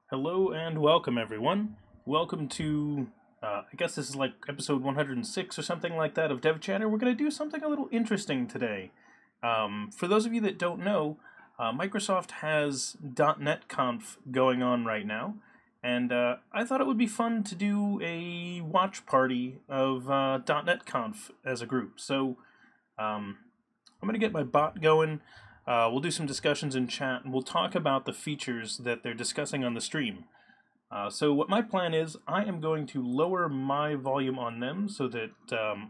Hello and welcome, everyone. Welcome to, I guess this is like episode 106 or something like that of DevChatter. We're going to do something a little interesting today. For those of you that don't know, Microsoft has .NET Conf going on right now, and I thought it would be fun to do a watch party of .NET Conf as a group. So I'm going to get my bot going. We'll do some discussions in chat, and we'll talk about the features that they're discussing on the stream. So what my plan is, I am going to lower my volume on them so that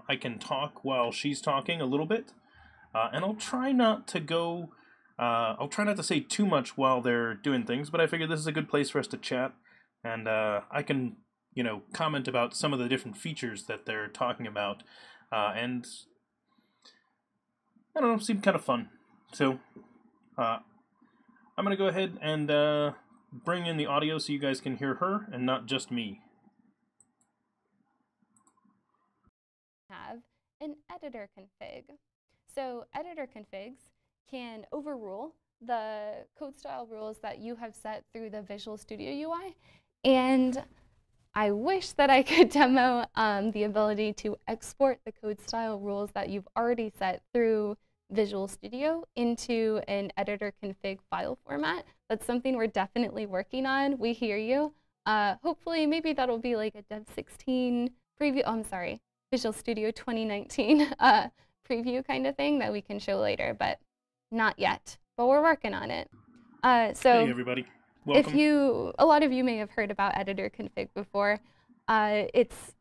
I can talk while she's talking a little bit. And I'll try not to say too much while they're doing things, but I figure this is a good place for us to chat, and I can, comment about some of the different features that they're talking about, and I don't know, seem kind of fun. So, I'm going to go ahead and bring in the audio so you guys can hear her and not just me. Have an editor config. So editor configs can overrule the code style rules that you have set through the Visual Studio UI. And I wish that I could demo the ability to export the code style rules that you've already set through Visual Studio into an editor config file format. That's something we're definitely working on. We hear you. Hopefully, maybe that'll be like a Dev16 preview. Oh, I'm sorry, Visual Studio 2019 preview kind of thing that we can show later, but not yet. But we're working on it. So hey everybody, welcome. A lot of you may have heard about editor config before. It's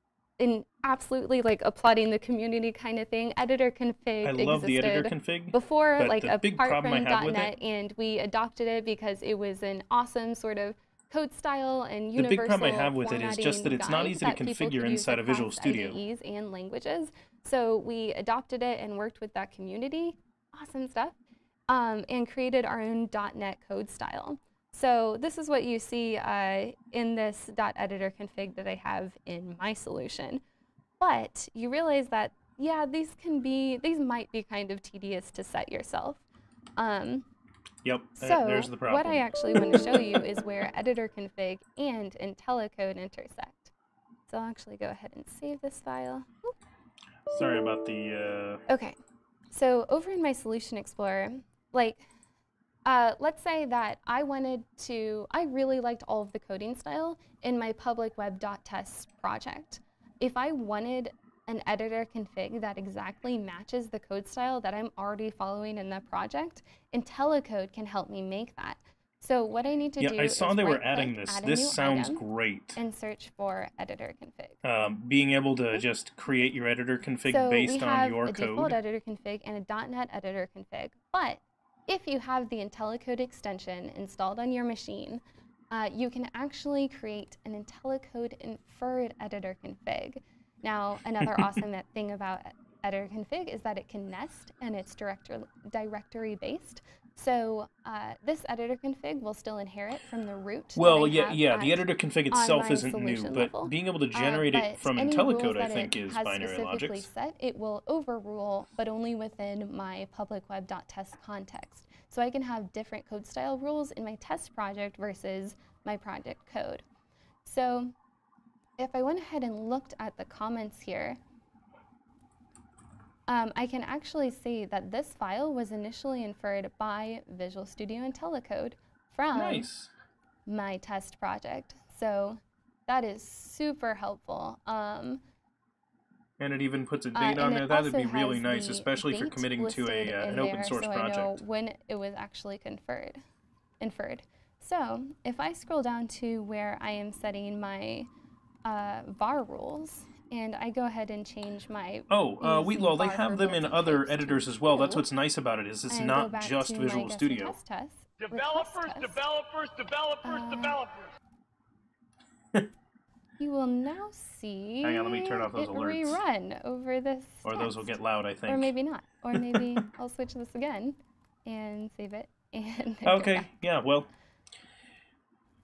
absolutely like applauding the community kind of thing. Editor config I love the editor config before, like apart from .NET, and we adopted it because it was an awesome sort of code style and universal. The big problem I have with it is just that it's not easy to configure inside of Visual Studio. IDEs and languages. So we adopted it and worked with that community. Awesome stuff. And created our own .NET code style. So this is what you see in this .editor config that I have in my solution. But you realize that, yeah, these might be kind of tedious to set yourself. Yep, so there's the problem. What I actually want to show you is where editor config and IntelliCode intersect. So I'll actually go ahead and save this file. Oop. Sorry about the... Okay, so over in my Solution Explorer, let's say that I really liked all of the coding style in my public web.test project. If I wanted an editor config that exactly matches the code style that I'm already following in the project, IntelliCode can help me make that. So what I need to do is I saw they were adding this. This sounds great. And search for editor config. Being able to just create your editor config based on your code. So we have a default editor config and a .NET editor config, but if you have the IntelliCode extension installed on your machine, you can actually create an IntelliCode inferred editor config. Now, another awesome thing about editor config is that it can nest and it's directory based. So this editor config will still inherit from the root. Well, the editor config itself isn't new, but level. Being able to generate it from IntelliCode, I think, is binary logic. Set, it will overrule, but only within my public web.test context. So I can have different code style rules in my test project versus my project code. So if I went ahead and looked at the comments here, I can actually see that this file was initially inferred by Visual Studio IntelliCode from my test project. So that is super helpful. And it even puts a date on there. That would be really nice, especially if you're committing to an open source project. So I know when it was actually inferred. So if I scroll down to where I am setting my var rules, and I go ahead and change my... Wheatlaw, they have them in other editors as well. That's what's nice about it, is it's not just Visual Studio. Developers. You will now see... Hang on, let me turn off those alerts. Rerun over this Or text. those will get loud, I think. Or maybe not. Or maybe I'll switch this again and save it. And okay, yeah, well...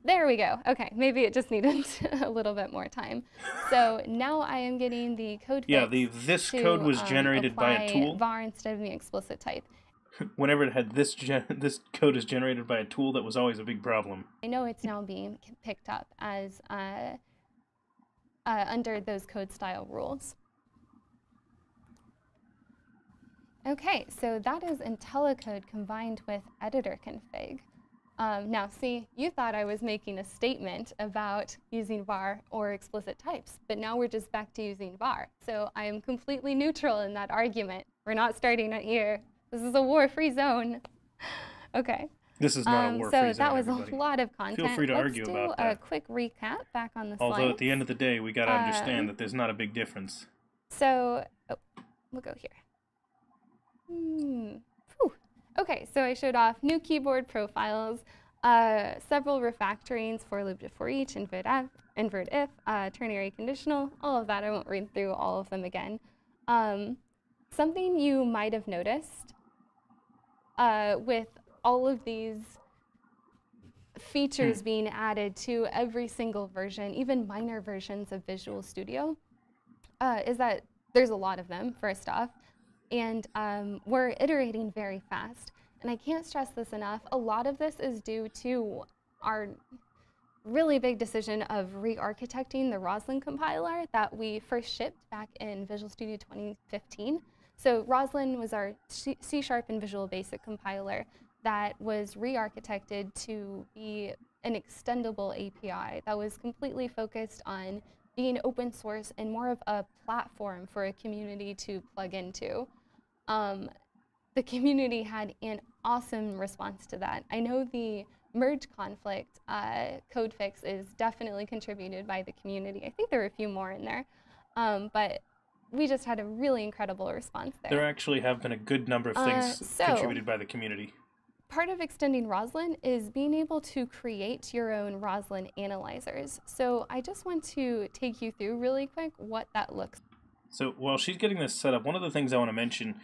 There we go. Okay, maybe it just needed a little bit more time. So now I am getting the code fix this code was generated by a tool. var instead of the explicit type. whenever it had this code is generated by a tool, that was always a big problem. I know it's now being picked up as under those code style rules. Okay, so that is IntelliCode combined with editor config. Now, see, you thought I was making a statement about using var or explicit types, but now we're just back to using var. So I am completely neutral in that argument. We're not starting it here. This is a war-free zone. Okay. This is not a war-free zone, So that was everybody. A lot of content. Feel free to argue about that. Let's do a quick recap back on the slides. Although at the end of the day, we got to understand that there's not a big difference. So, we'll go here. Okay, so I showed off new keyboard profiles, several refactorings, for loop to for each, invert if, ternary conditional, all of that. I won't read through all of them again. Something you might have noticed with all of these features being added to every single version, even minor versions of Visual Studio, is that there's a lot of them, first off. And we're iterating very fast. And I can't stress this enough. A lot of this is due to our really big decision of re-architecting the Roslyn compiler that we first shipped back in Visual Studio 2015. So Roslyn was our C# and Visual Basic compiler that was re-architected to be an extendable API that was completely focused on being open source and more of a platform for a community to plug into. The community had an awesome response to that. I know the merge conflict code fix is definitely contributed by the community. I think there were a few more in there, but we just had a really incredible response there. There actually have been a good number of things contributed by the community. Part of extending Roslyn is being able to create your own Roslyn analyzers. So I just want to take you through really quick what that looks like. So while she's getting this set up, one of the things I want to mention,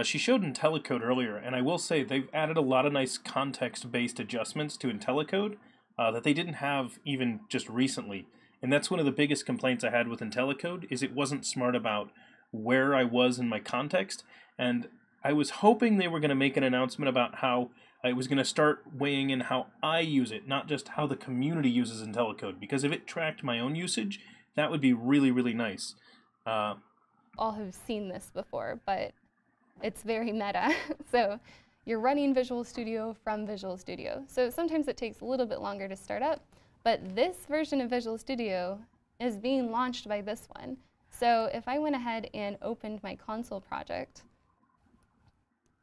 she showed IntelliCode earlier, and I will say they've added a lot of nice context-based adjustments to IntelliCode that they didn't have even just recently. And that's one of the biggest complaints I had with IntelliCode, is it wasn't smart about where I was in my context. And I was hoping they were going to make an announcement about how it was going to start weighing in how I use it, not just how the community uses IntelliCode. Because if it tracked my own usage, that would be really, really nice. All have seen this before, but it's very meta. So you're running Visual Studio from Visual Studio. So sometimes it takes a little bit longer to start up, but this version of Visual Studio is being launched by this one. So if I went ahead and opened my console project,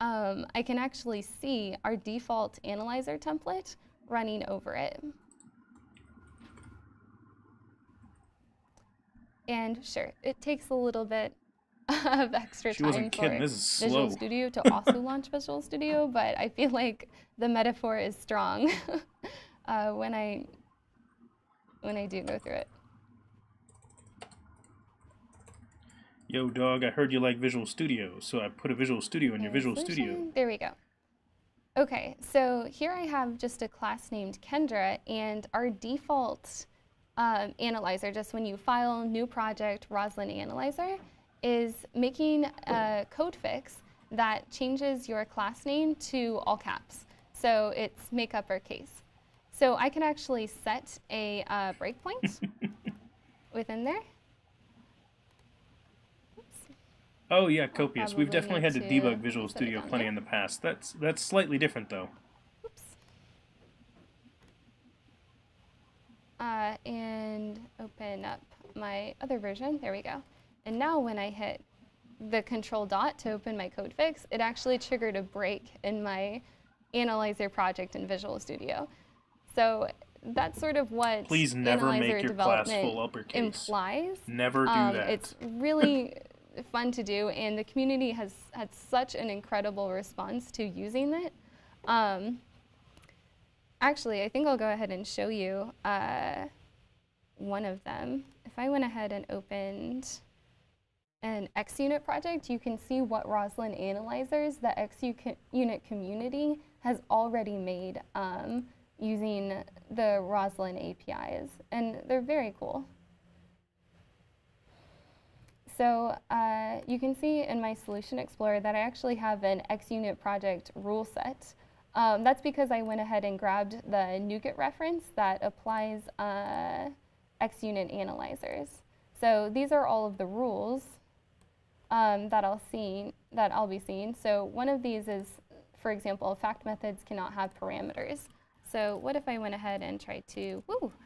I can actually see our default analyzer template running over it. And sure, it takes a little bit of extra time for Visual Studio to also launch Visual Studio, but I feel like the metaphor is strong when I do go through it. Yo, dog, I heard you like Visual Studio, so I put a Visual Studio in your Visual Studio. There we go. Okay, so here I have just a class named Kendra, and our default analyzer, just when you file new project Roslyn analyzer, is making a code fix that changes your class name to all caps. So it's make uppercase. So I can actually set a breakpoint within there. Oh yeah, copious. We've definitely had to debug Visual Studio plenty in the past. That's slightly different though. Oops. And open up my other version. There we go. And now when I hit the control dot to open my code fix, it actually triggered a break in my analyzer project in Visual Studio. So that's sort of what Please never analyzer make your class full uppercase. Implies. Never do that. It's really fun to do, and the community has had such an incredible response to using it. Actually, I think I'll go ahead and show you one of them. If I went ahead and opened an XUnit project, you can see what Roslyn analyzers the XUnit community has already made using the Roslyn APIs, and they're very cool. So you can see in my Solution Explorer that I actually have an XUnit project rule set. That's because I went ahead and grabbed the NuGet reference that applies XUnit analyzers. So these are all of the rules that I'll be seeing. So one of these is, for example, fact methods cannot have parameters. So what if I went ahead and tried to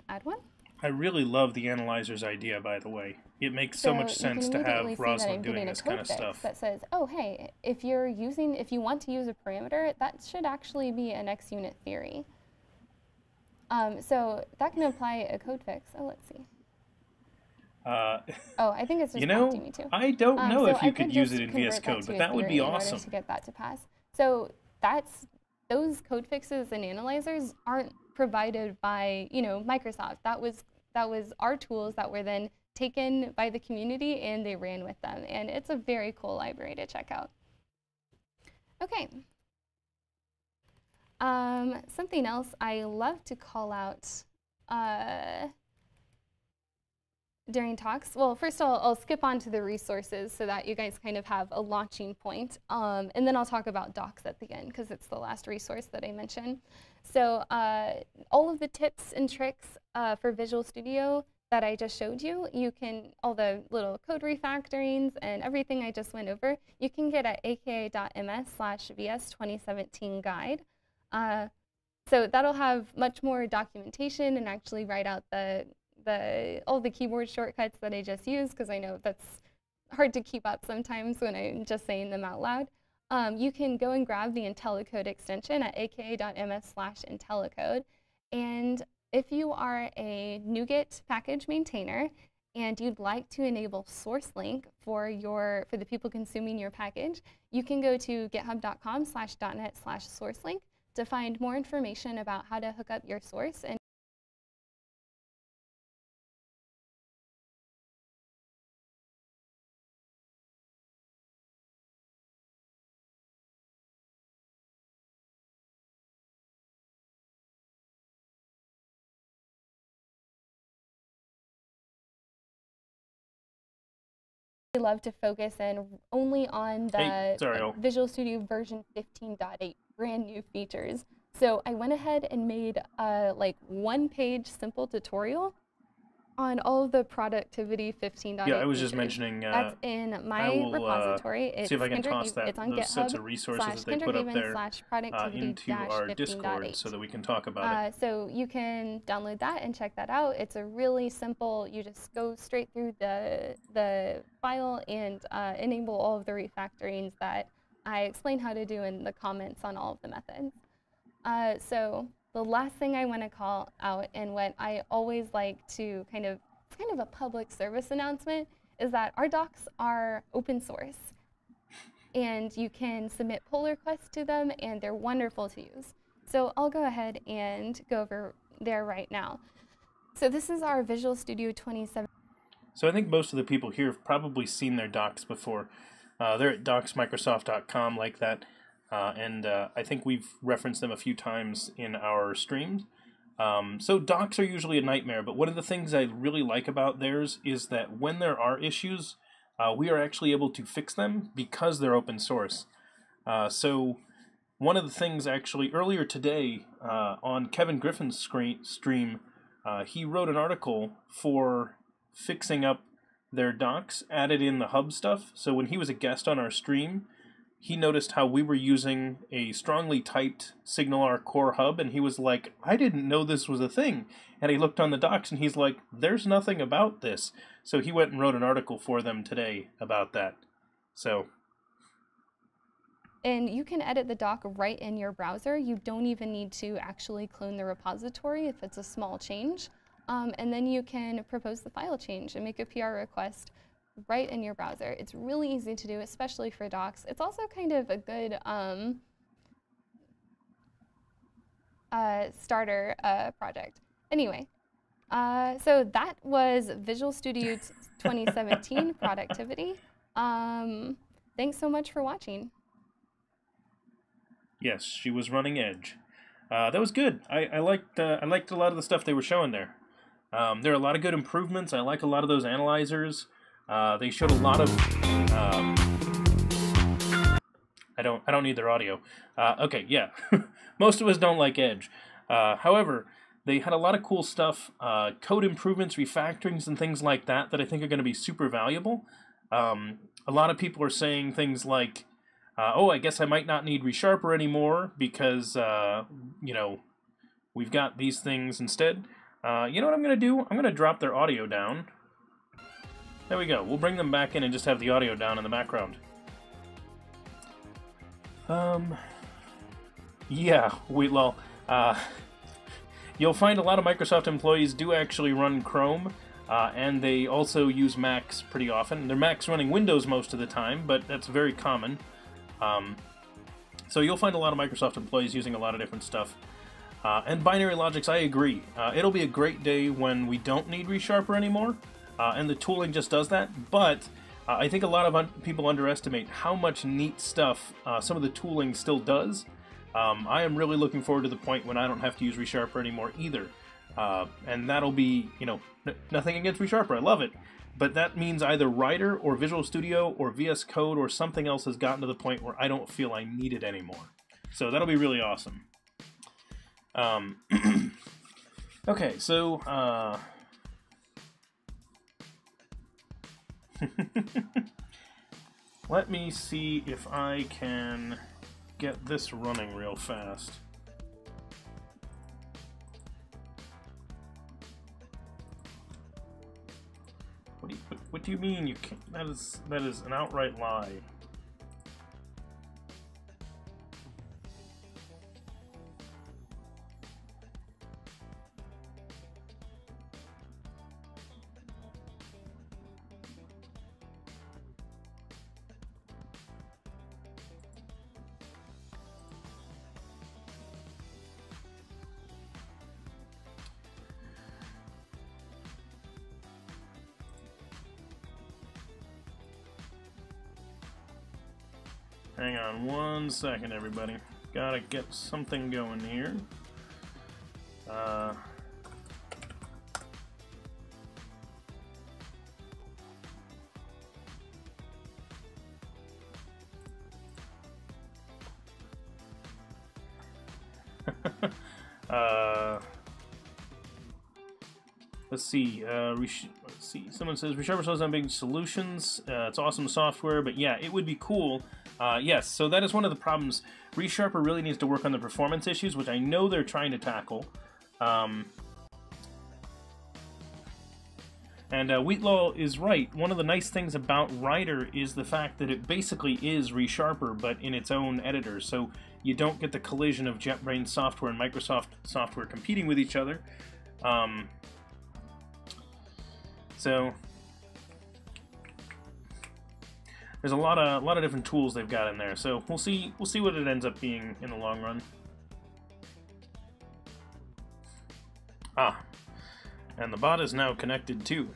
add one? I really love the analyzers idea, by the way. It makes so much sense to have Roslyn doing this kind of stuff. That says, oh, hey, if you want to use a parameter, that should actually be an XUnit theory. So that can apply a code fix. Oh, let's see. I think it's just prompting me to. I don't know if you could use it in VS Code, but that would be awesome. In order to get that to pass. So those code fixes and analyzers aren't provided by Microsoft. That was our tools that were then taken by the community and they ran with them. And it's a very cool library to check out. Okay. Something else I love to call out during talks. Well, first I'll skip on to the resources so that you guys kind of have a launching point. And then I'll talk about docs at the end because it's the last resource that I mentioned. So all of the tips and tricks for Visual Studio that I just showed you, all the little code refactorings and everything I just went over, you can get at aka.ms/vs2017 guide. So that'll have much more documentation and actually write out all the keyboard shortcuts that I just used, because I know that's hard to keep up sometimes when I'm just saying them out loud. You can go and grab the IntelliCode extension at aka.ms/IntelliCode. And if you are a NuGet package maintainer and you'd like to enable SourceLink for the people consuming your package, you can go to github.com/.net/SourceLink to find more information about how to hook up your source. And I love to focus in only on the Visual Studio version 15.8 brand new features. So I went ahead and made like one-page simple tutorial on all of the productivity 15.8 Yeah, I was features. just mentioning. That's in my repository. It's see if I can toss it's on those GitHub sets of resources that they put up there into our Discord so that we can talk about it. So you can download that and check that out. It's a really simple. You just go straight through the file and enable all of the refactorings that I explain how to do in the comments on all of the methods. So the last thing I want to call out, and what I always like to it's kind of a public service announcement, is that our docs are open source. And you can submit pull requests to them, and they're wonderful to use. So I'll go ahead and go over there right now. So this is our Visual Studio 27. So I think most of the people here have probably seen their docs before. They're at docsmicrosoft.com like that. And I think we've referenced them a few times in our streams. So docs are usually a nightmare, but one of the things I really like about theirs is that when there are issues, we are actually able to fix them because they're open source. So one of the things actually earlier today on Kevin Griffin's stream, he wrote an article for fixing up their docs, added in the hub stuff. So when he was a guest on our stream, he noticed how we were using a strongly typed SignalR core hub, and he was like, I didn't know this was a thing. And he looked on the docs, and he's like, there's nothing about this. So he went and wrote an article for them today about that. So. And you can edit the doc right in your browser. You don't even need to actually clone the repository if it's a small change. And then you can propose the file change and make a PR request right in your browser. It's really easy to do, especially for docs. It's also kind of a good starter project. Anyway, so that was Visual Studio 2017 productivity. Thanks so much for watching. Yes, she was running Edge. That was good. I liked a lot of the stuff they were showing there. There are a lot of good improvements. I like a lot of those analyzers. They showed a lot of... I don't need their audio. Okay, yeah. Most of us don't like Edge. However, they had a lot of cool stuff, code improvements, refactorings, and things like that I think are going to be super valuable. A lot of people are saying things like, oh, I guess I might not need ReSharper anymore because, you know, we've got these things instead. You know what I'm going to do? I'm going to drop their audio down. There we go. We'll bring them back in and just have the audio down in the background. Yeah, well, you'll find a lot of Microsoft employees do actually run Chrome, and they also use Macs pretty often. They're Macs running Windows most of the time, but that's very common. So you'll find a lot of Microsoft employees using a lot of different stuff. And binary logics, I agree. It'll be a great day when we don't need ReSharper anymore, and the tooling just does that, but I think a lot of people underestimate how much neat stuff some of the tooling still does. I am really looking forward to the point when I don't have to use ReSharper anymore either. And that'll be, you know, nothing against ReSharper, I love it. But that means either Writer or Visual Studio or VS Code or something else has gotten to the point where I don't feel I need it anymore. So that'll be really awesome. Okay, so... let me see if I can get this running real fast. What do you mean you can't? That is an outright lie. Hang on 1 second, everybody. Gotta get something going here. Let's see. Let's see. Someone says ReSharper slows down big solutions. It's awesome software, but yeah, it would be cool. Yes, so that is one of the problems. ReSharper really needs to work on the performance issues, which I know they're trying to tackle. And Wheatlaw is right. One of the nice things about Writer is the fact that it basically is ReSharper, but in its own editor. So you don't get the collision of JetBrains software and Microsoft software competing with each other. So there's a lot of different tools they've got in there. So we'll see what it ends up being in the long run. Ah, and the bot is now connected too.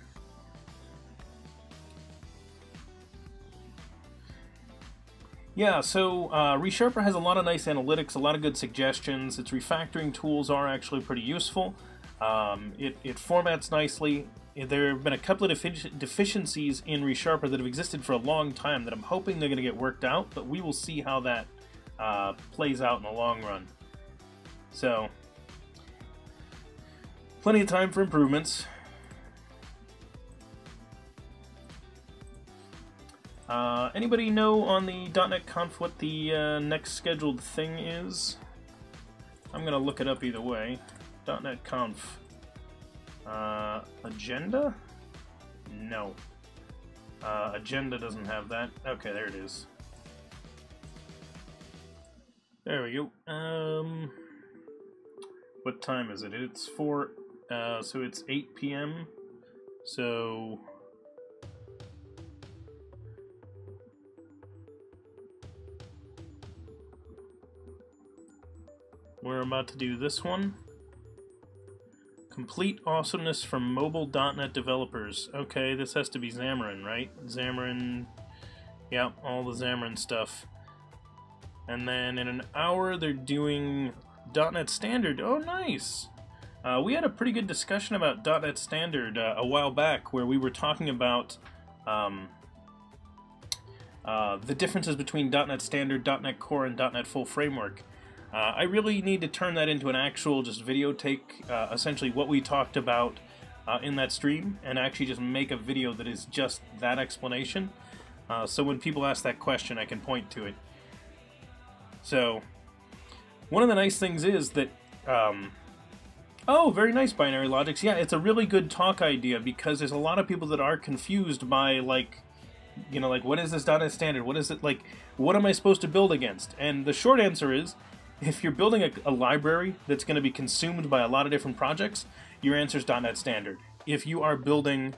Yeah, so ReSharper has a lot of nice analytics, a lot of good suggestions. Its refactoring tools are actually pretty useful. It formats nicely. There have been a couple of deficiencies in ReSharper that have existed for a long time that I'm hoping they're going to get worked out, but we will see how that plays out in the long run. So, plenty of time for improvements. Anybody know on the .NET Conf what the next scheduled thing is? I'm going to look it up either way. .NET Conf. Agenda? No. Agenda doesn't have that. Okay, there it is. There we go. What time is it? It's 4, so it's 8 p.m. So... we're about to do this one. Complete awesomeness from mobile.NET developers. Okay, this has to be Xamarin, right? Xamarin, yeah, all the Xamarin stuff. And then in an hour, they're doing .NET Standard. Oh, nice! We had a pretty good discussion about .NET Standard a while back, where we were talking about the differences between .NET Standard, .NET Core, and .NET Full Framework. I really need to turn that into an actual just video take, essentially what we talked about in that stream, and actually just make a video that is just that explanation. So when people ask that question, I can point to it. So, one of the nice things is that, oh, very nice, Binary Logics. Yeah, it's a really good talk idea, because there's a lot of people that are confused by, like, you know, like, what is this .NET Standard? What is it, like, what am I supposed to build against? And the short answer is, if you're building a library that's going to be consumed by a lot of different projects, your answer is .NET Standard. If you are building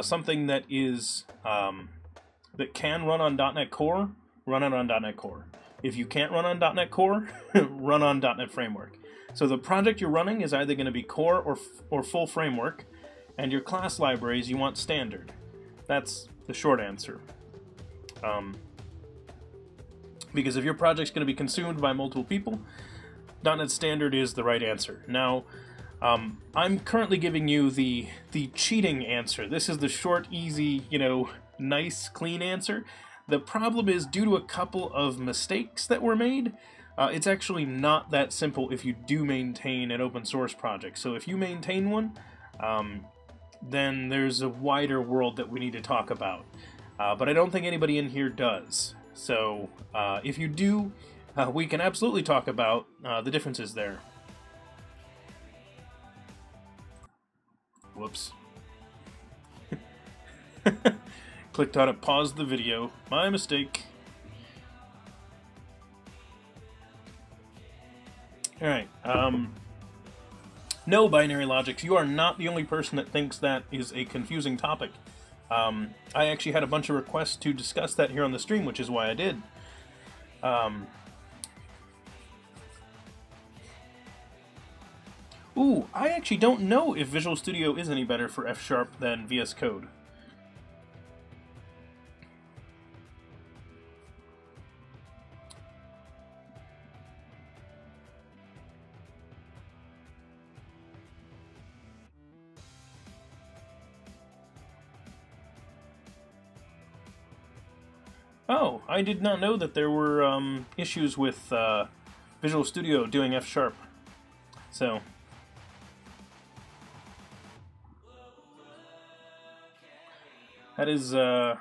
something that is, that can run on .NET Core, run it on .NET Core. If you can't run on .NET Core, run on .NET Framework. So the project you're running is either going to be Core or Full Framework, and your class libraries you want Standard. That's the short answer. Because if your project's going to be consumed by multiple people, .NET Standard is the right answer. Now, I'm currently giving you the cheating answer. This is the short, easy, you know, nice, clean answer. The problem is, due to a couple of mistakes that were made, it's actually not that simple if you do maintain an open source project. So if you maintain one, then there's a wider world that we need to talk about. But I don't think anybody in here does. So if you do, we can absolutely talk about the differences there. Whoops. Clicked on it, paused the video. My mistake. Alright, no, Binary Logics, you are not the only person that thinks that is a confusing topic. I actually had a bunch of requests to discuss that here on the stream, which is why I did. Ooh, I actually don't know if Visual Studio is any better for F# than VS Code. Oh, I did not know that there were issues with Visual Studio doing F#. So, that is a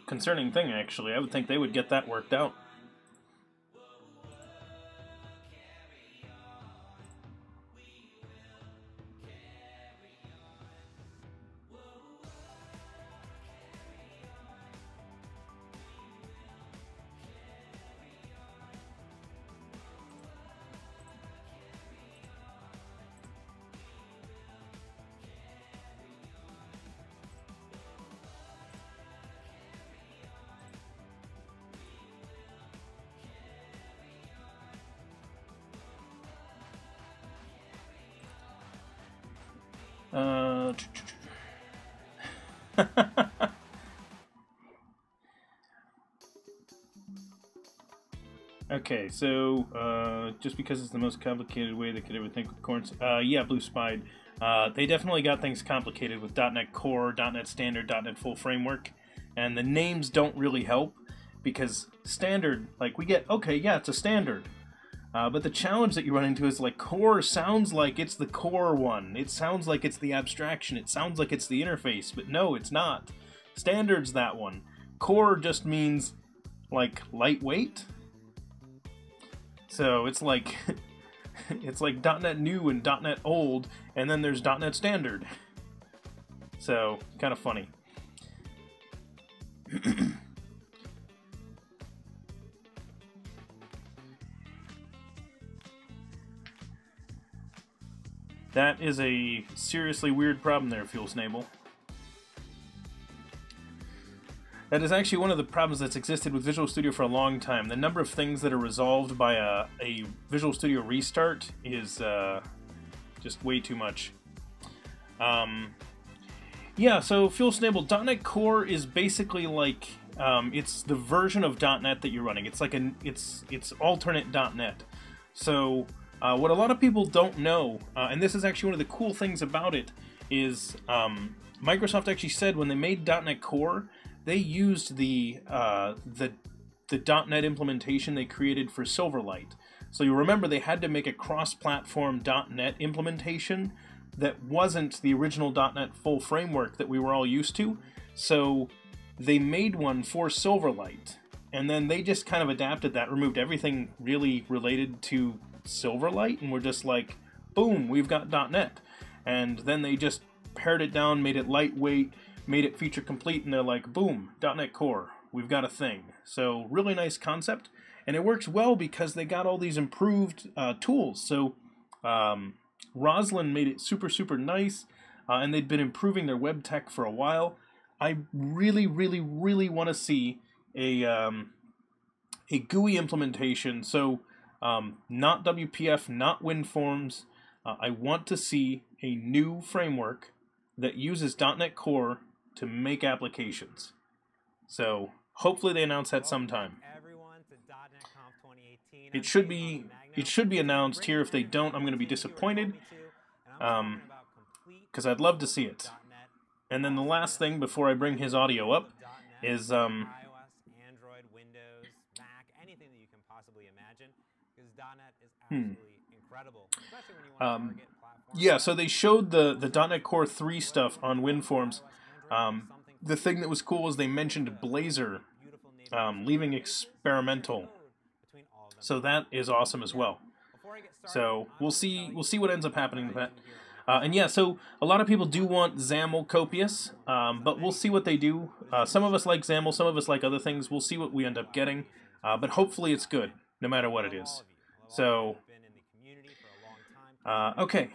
concerning thing, actually. I would think they would get that worked out. Okay, so just because it's the most complicated way they could ever think with corns. Yeah, Blue Spied. They definitely got things complicated with .NET Core, .NET Standard, .NET Full Framework, and the names don't really help, because standard, like, we get, okay, yeah, it's a standard. But the challenge that you run into is, like, Core sounds like it's the core one. It sounds like it's the abstraction. It sounds like it's the interface, but no, it's not. Standard's that one. Core just means, like, lightweight. So it's like, it's like .NET New and .NET Old, and then there's .NET Standard. So, kind of funny. That is a seriously weird problem there, Fuel Snable. That is actually one of the problems that's existed with Visual Studio for a long time. The number of things that are resolved by a Visual Studio restart is just way too much. Yeah, so Fuel Snable, .NET Core is basically like, it's the version of .NET that you're running. It's like it's alternate .NET. So what a lot of people don't know, and this is actually one of the cool things about it, is Microsoft actually said when they made .NET Core, they used the .NET implementation they created for Silverlight. So you remember they had to make a cross-platform .NET implementation that wasn't the original .NET full framework that we were all used to. So they made one for Silverlight, and then they just kind of adapted that, removed everything really related to Silverlight, and we're just like, boom, we've got .NET. And then they just pared it down, made it lightweight, made it feature complete, and they're like, boom, .NET Core, we've got a thing. So really nice concept, and it works well because they got all these improved tools. So Roslyn made it super, super nice, and they'd been improving their web tech for a while. I really, really, really want to see a GUI implementation. So not WPF, not WinForms. I want to see a new framework that uses .NET Core to make applications. So hopefully they announce that sometime. It should be announced here. If they don't, I'm going to be disappointed, because I'd love to see it. And then the last thing before I bring his audio up is iOS, Android, Windows, Mac, anything that you can possibly imagine, because .NET is absolutely incredible, especially when you want to target platforms. Yeah, so they showed the .NET Core 3 stuff on WinForms. The thing that was cool was they mentioned Blazor leaving experimental. So that is awesome as well. So we'll see what ends up happening with that. And yeah, so a lot of people do want XAML copious, but we'll see what they do. Some of us like XAML, some of us like other things. We'll see what we end up getting, but hopefully it's good, no matter what it is. So, okay.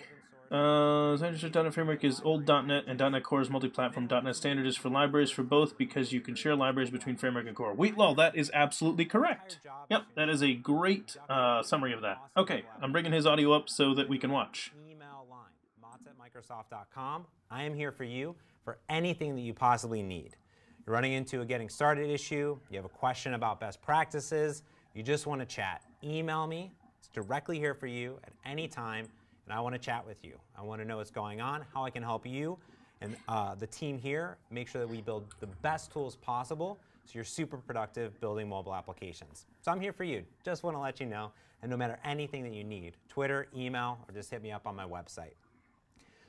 .NET Framework is old .NET, and .NET Core is multi-platform. .NET Standard is for libraries for both because you can share libraries between Framework and Core. Wheatlall, that is absolutely correct. Yep, that is a great summary of that. Okay, I'm bringing his audio up so that we can watch. Microsoft.com. I am here for you for anything that you possibly need. You're running into a getting started issue, you have a question about best practices, you just want to chat. Email me. It's directly here for you at any time, and I want to chat with you. I want to know what's going on, how I can help you and the team here make sure that we build the best tools possible so you're super productive building mobile applications. So I'm here for you. Just want to let you know, and no matter anything that you need, Twitter, email, or just hit me up on my website.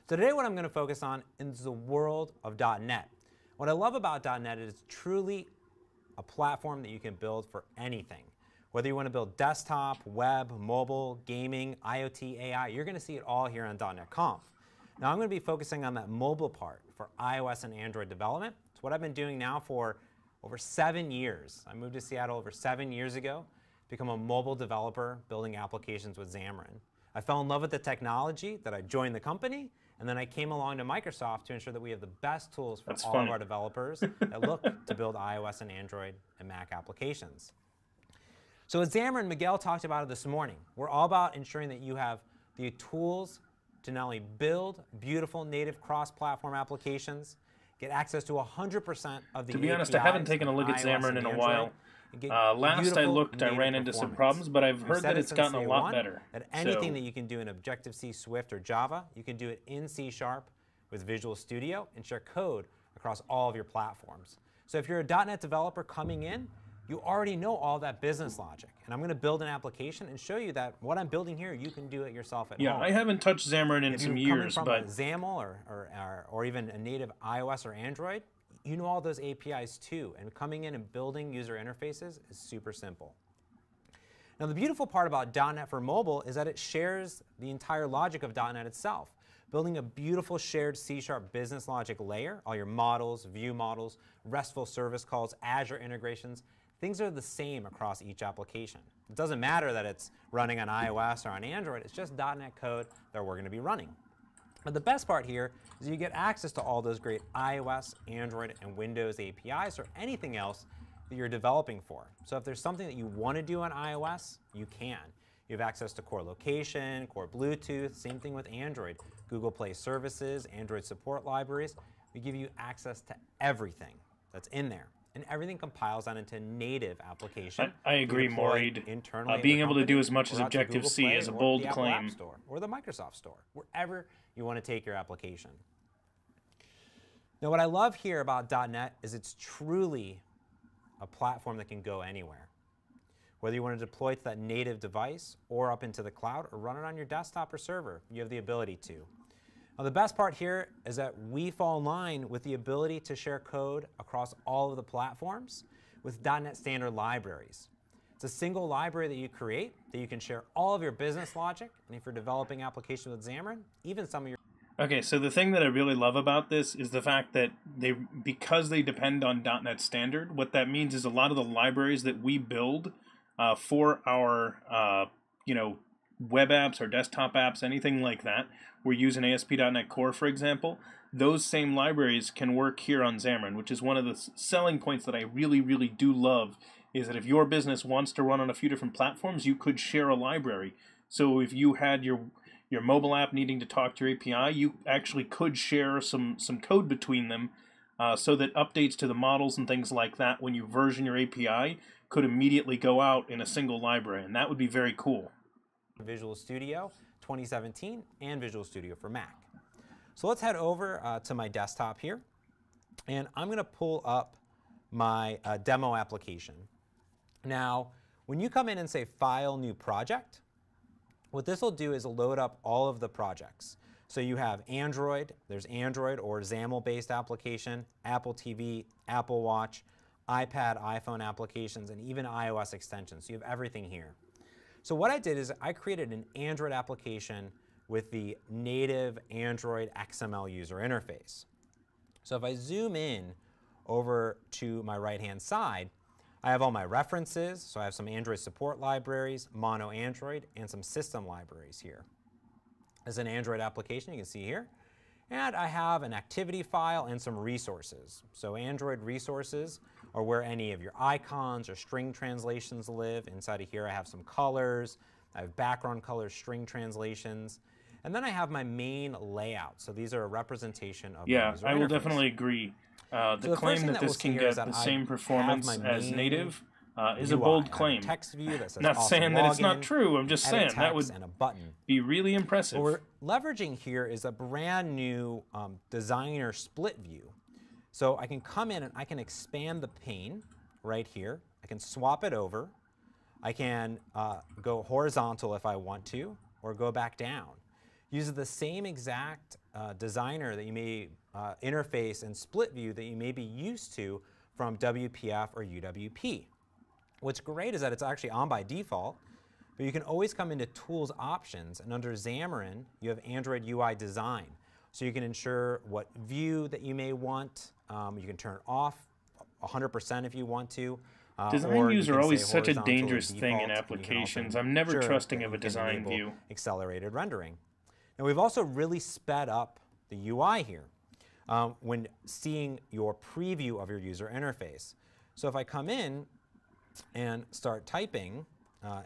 So today what I'm going to focus on is the world of .NET. What I love about .NET is it's truly a platform that you can build for anything. Whether you want to build desktop, web, mobile, gaming, IoT, AI, you're going to see it all here on .NET Conf. Now I'm going to be focusing on that mobile part for iOS and Android development. It's what I've been doing now for over 7 years. I moved to Seattle over 7 years ago to become a mobile developer building applications with Xamarin. I fell in love with the technology that I joined the company, and then I came along to Microsoft to ensure that we have the best tools for all of our developers that look to build iOS and Android and Mac applications. So at Xamarin, Miguel talked about it this morning. We're all about ensuring that you have the tools to not only build beautiful native cross-platform applications, get access to 100% of the APIs. To be honest, I haven't taken a look at Xamarin in a while. Last I looked, I ran into some problems, but I've heard that it's gotten a lot better. That anything that you can do in Objective-C, Swift, or Java, you can do it in C# with Visual Studio and share code across all of your platforms. So if you're a .NET developer coming in, you already know all that business logic. And I'm going to build an application and show you that what I'm building here, you can do it yourself at home. Yeah, I haven't touched Xamarin in some years, but but XAML or even a native iOS or Android, you know all those APIs too, and coming in and building user interfaces is super simple. Now the beautiful part about .NET for mobile is that it shares the entire logic of .NET itself. Building a beautiful shared C# business logic layer, all your models, view models, RESTful service calls, Azure integrations, things are the same across each application. It doesn't matter that it's running on iOS or on Android, it's just .NET code that we're going to be running. But the best part here is you get access to all those great iOS, Android, and Windows APIs or anything else that you're developing for. So if there's something that you want to do on iOS, you can. You have access to core location, core Bluetooth, same thing with Android. Google Play services, Android support libraries. We give you access to everything that's in there. And everything compiles on into native application. I agree, Maureen. Being able to do as much as Objective-C is a bold claim. App Store, or the Microsoft Store, wherever you want to take your application. Now, what I love here about .NET is it's truly a platform that can go anywhere. Whether you want to deploy to that native device or up into the cloud or run it on your desktop or server, you have the ability to. Now, the best part here is that we fall in line with the ability to share code across all of the platforms with .NET Standard libraries. It's a single library that you create that you can share all of your business logic, and if you're developing applications with Xamarin, even some of your... Okay, so the thing that I really love about this is the fact that because they depend on .NET Standard, what that means is a lot of the libraries that we build for our web apps or desktop apps, anything like that, we're using ASP.NET Core, for example, those same libraries can work here on Xamarin, which is one of the selling points that I really, really do love, is that if your business wants to run on a few different platforms, you could share a library. So if you had your mobile app needing to talk to your API, you actually could share some code between them so that updates to the models and things like that, when you version your API, could immediately go out in a single library, and that would be very cool. Visual Studio 2017 and Visual Studio for Mac. So let's head over to my desktop here, and I'm going to pull up my demo application. Now, when you come in and say File, New Project, what this will do is load up all of the projects. So you have Android, there's Android or XAML-based application, Apple TV, Apple Watch, iPad, iPhone applications, and even iOS extensions. So you have everything here. So what I did is I created an Android application with the native Android XML user interface. So if I zoom in over to my right-hand side, I have all my references. So I have some Android support libraries, Mono Android, and some system libraries here. As an Android application, you can see here. And I have an activity file and some resources. So Android resources are where any of your icons or string translations live. Inside of here, I have some colors. I have background colors, string translations. And then I have my main layout. So these are a representation of my user I will interface. definitely agree. The claim that this can get the same performance as native is a bold claim. Text view that says not awesome saying that it's not login, true. I'm just saying that would and a button. be really impressive. What we're leveraging here is a brand new designer split view. So I can come in and I can expand the pane right here. I can swap it over. I can go horizontal if I want to, or go back down. Uses the same exact designer that you may interface and split view that you may be used to from WPF or UWP. What's great is that it's actually on by default, but you can always come into Tools Options, and under Xamarin, you have Android UI Design. So you can ensure what view that you may want. You can turn off 100% if you want to. Design views are always such a dangerous thing in applications. I'm never trusting of a design view. Accelerated rendering. And we've also really sped up the UI here when seeing your preview of your user interface. So if I come in and start typing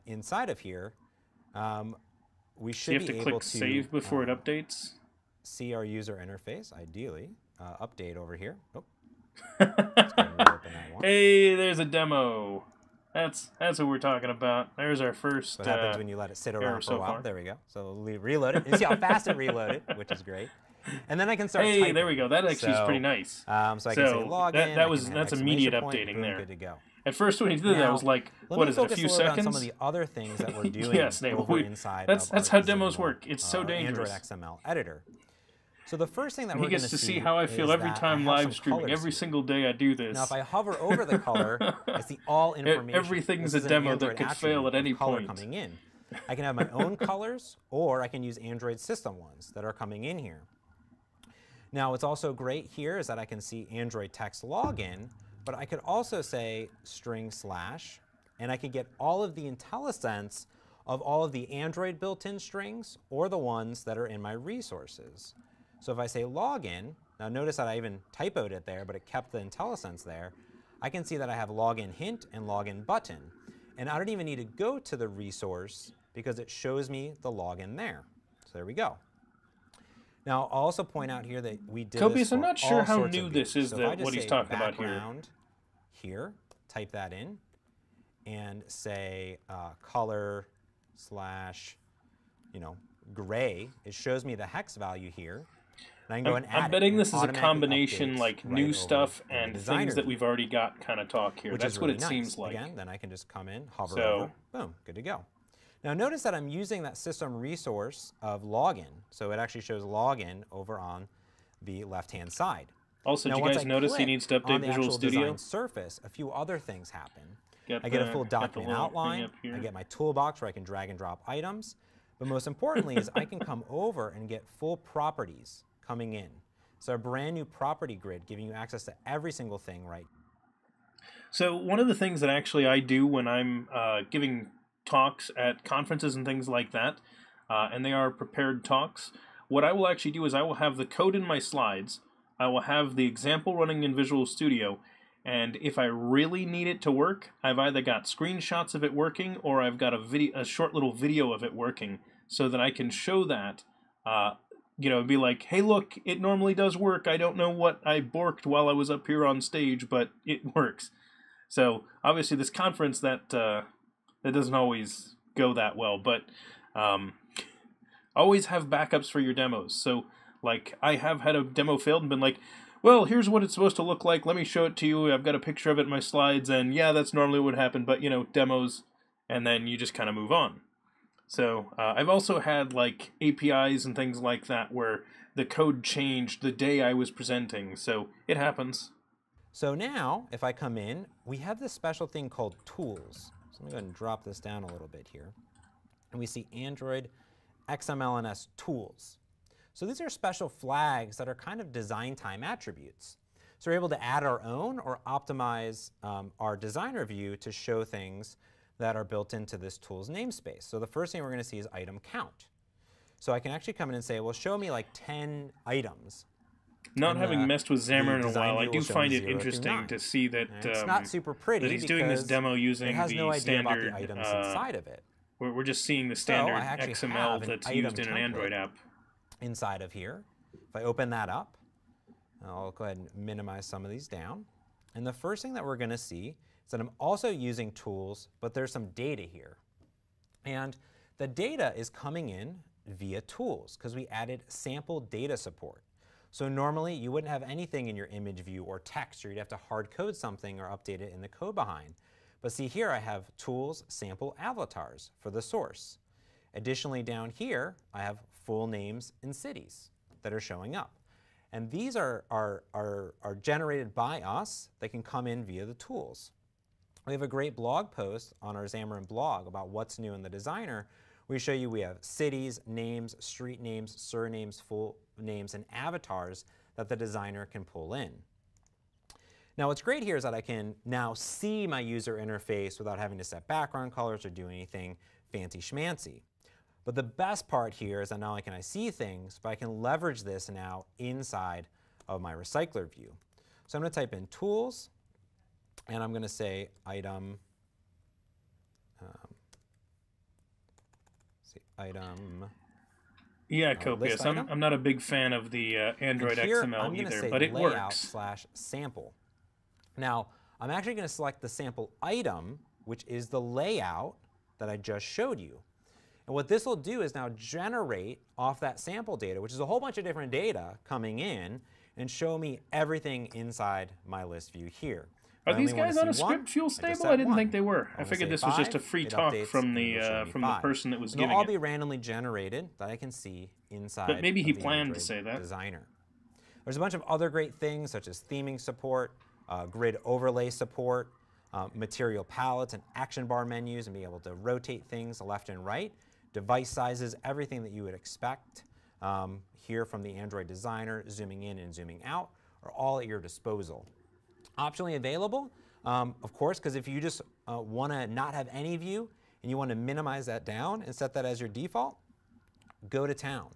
inside of here, we should be able to... You have to click Save before it updates? See our user interface, ideally. Update over here. Oh. Let's go ahead and reopen that one. Hey, there's a demo. That's what we're talking about. There's our first. What happens when you let it sit around for a while? far. There we go. So we reload it. You see how fast it reloaded, which is great. And then I can start typing. Hey, there we go. That actually is pretty nice. So I can say login. That's immediate updating boom, there. Good to go. At first, when he did that, I was like, "What is it? A few seconds?" On some of the other things that we're doing yes, inside. That's how demos work. It's so dangerous. Android XML editor. So the first thing that we're going to see He gets to see how I feel every time live streaming. Every single day I do this. Now, if I hover over the color, I see all information. Everything's a demo that could fail at any point. Coming in. I can have my own colors, or I can use Android system ones that are coming in here. Now, what's also great here is that I can see Android text login, but I could also say string slash, and I could get all of the IntelliSense of all of the Android built-in strings or the ones that are in my resources. So if I say login, now notice that I even typoed it there, but it kept the IntelliSense there. I can see that I have login hint and login button. And I don't even need to go to the resource because it shows me the login there. So there we go. Now, I'll also point out here that we did Copious, this for I'm not sure all how sorts new of this views. is, So if I what just he's say talking about here. background here, type that in, and say color slash, gray. It shows me the hex value here. And I can go and add I'm betting it. this is a Automatically combination updates like right new over stuff in the and designer things that view, we've already got kind of talk here. which That's is what really it nice. seems like. Again, then I can just come in, hover So- over, boom, good to go. Now notice that I'm using that system resource of login, so it actually shows login over on the left-hand side. Also, Now, did you once guys I notice he click needs to on update the Visual actual Studio? design surface, a few other things happen. Got I get a the- full got the document little thing outline, up here. I get my toolbox where I can drag and drop items, but most importantly is I can come over and get full properties coming in. So a brand new property grid giving you access to every single thing, right? So one of the things that actually I do when I'm giving talks at conferences and things like that, and they are prepared talks, what I will actually do is I will have the code in my slides, I will have the example running in Visual Studio, and if I really need it to work, I've either got screenshots of it working or I've got a short little video of it working so that I can show that, you know, be like, hey look, it normally does work, I don't know what I borked while I was up here on stage, but it works. So obviously this conference that doesn't always go that well, but always have backups for your demos. So like I have had a demo failed and been like, well, here's what it's supposed to look like, let me show it to you, I've got a picture of it in my slides, and yeah, that's normally what happened, but you know, demos, and then you just kind of move on. So I've also had like APIs and things like that where the code changed the day I was presenting, so it happens. So now, if I come in, we have this special thing called tools. So let me go ahead and drop this down a little bit here. And we see Android XMLNS tools. So these are special flags that are kind of design time attributes. So we're able to add our own or optimize our designer view to show things that are built into this tools namespace. So the first thing we're going to see is item count. So I can actually come in and say, well, show me like 10 items. Not having messed with Xamarin in a design while, I view do will show find me it 0 through interesting 9. to see that It's not super pretty that he's doing this because demo using it has the no idea about standard. the items inside of it. We're just seeing the So standard I actually XML have an that's item used in an Android template app. inside of here. If I open that up, I'll go ahead and minimize some of these down. And the first thing that we're going to see is that I'm also using tools, but there's some data here. And the data is coming in via tools because we added sample data support. So normally you wouldn't have anything in your image view or text, or you'd have to hard code something or update it in the code behind. But see here I have tools sample avatars for the source. Additionally down here I have full names and cities that are showing up. And these are generated by us. They can come in via the tools. We have a great blog post on our Xamarin blog about what's new in the designer. We show you we have cities, names, street names, surnames, full names, and avatars that the designer can pull in. Now what's great here is that I can now see my user interface without having to set background colors or do anything fancy schmancy. But the best part here is that not only can I see things, but I can leverage this now inside of my recycler view. So I'm going to type in tools, and I'm going to say item, Yeah, Copious. I'm not a big fan of the Android XML either, but it works. /sample. Now, I'm actually going to select the sample item, which is the layout that I just showed you. And what this will do is now generate off that sample data, which is a whole bunch of different data coming in, and show me everything inside my list view here. Are these guys on a script fuel stable? I didn't think they were. I figured this was just a free talk from the person that was giving it. They'll all be randomly generated that I can see inside. But maybe he the planned Android to say that. Designer. There's a bunch of other great things such as theming support, grid overlay support, material palettes and action bar menus, and being able to rotate things left and right, device sizes, everything that you would expect here from the Android designer, zooming in and zooming out, are all at your disposal. Optionally available, of course, because if you just want to not have any view and you want to minimize that down and set that as your default, go to town.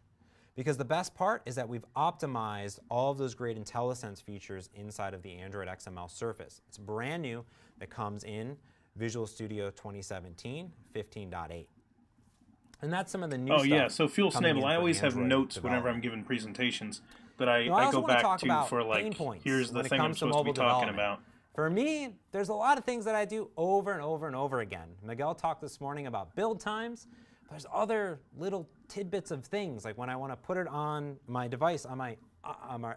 Because the best part is that we've optimized all of those great IntelliSense features inside of the Android XML surface. It's brand new that comes in Visual Studio 2017 15.8. And that's some of the new stuff. Oh yeah, so Fuel Stable, I always have notes whenever I'm giving presentations that I go back to for like, here's the thing I'm supposed to be talking about. For me, there's a lot of things that I do over and over and over again. Miguel talked this morning about build times, There's other little tidbits of things, like when I want to put it on my device, on my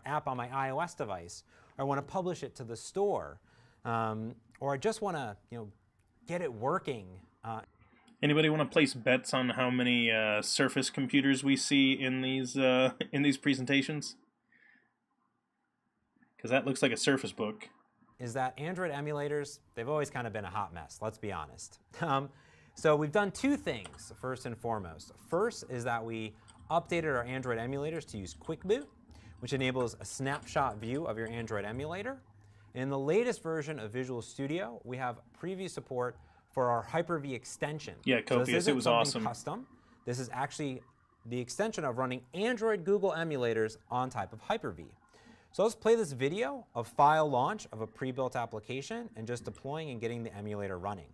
app on my iOS device, or I want to publish it to the store, or I just want to get it working. Anybody want to place bets on how many Surface computers we see in these presentations? Because that looks like a Surface Book. Is that Android emulators, they've always kind of been a hot mess, let's be honest. So we've done two things, first and foremost. First is that we updated our Android emulators to use Quick Boot, which enables a snapshot view of your Android emulator. In the latest version of Visual Studio, we have preview support for our Hyper-V extension. Yeah, copious. It was awesome. Custom. This is actually the extension of running Android Google emulators on type of Hyper-V. So let's play this video of file launch of a pre-built application and just deploying and getting the emulator running.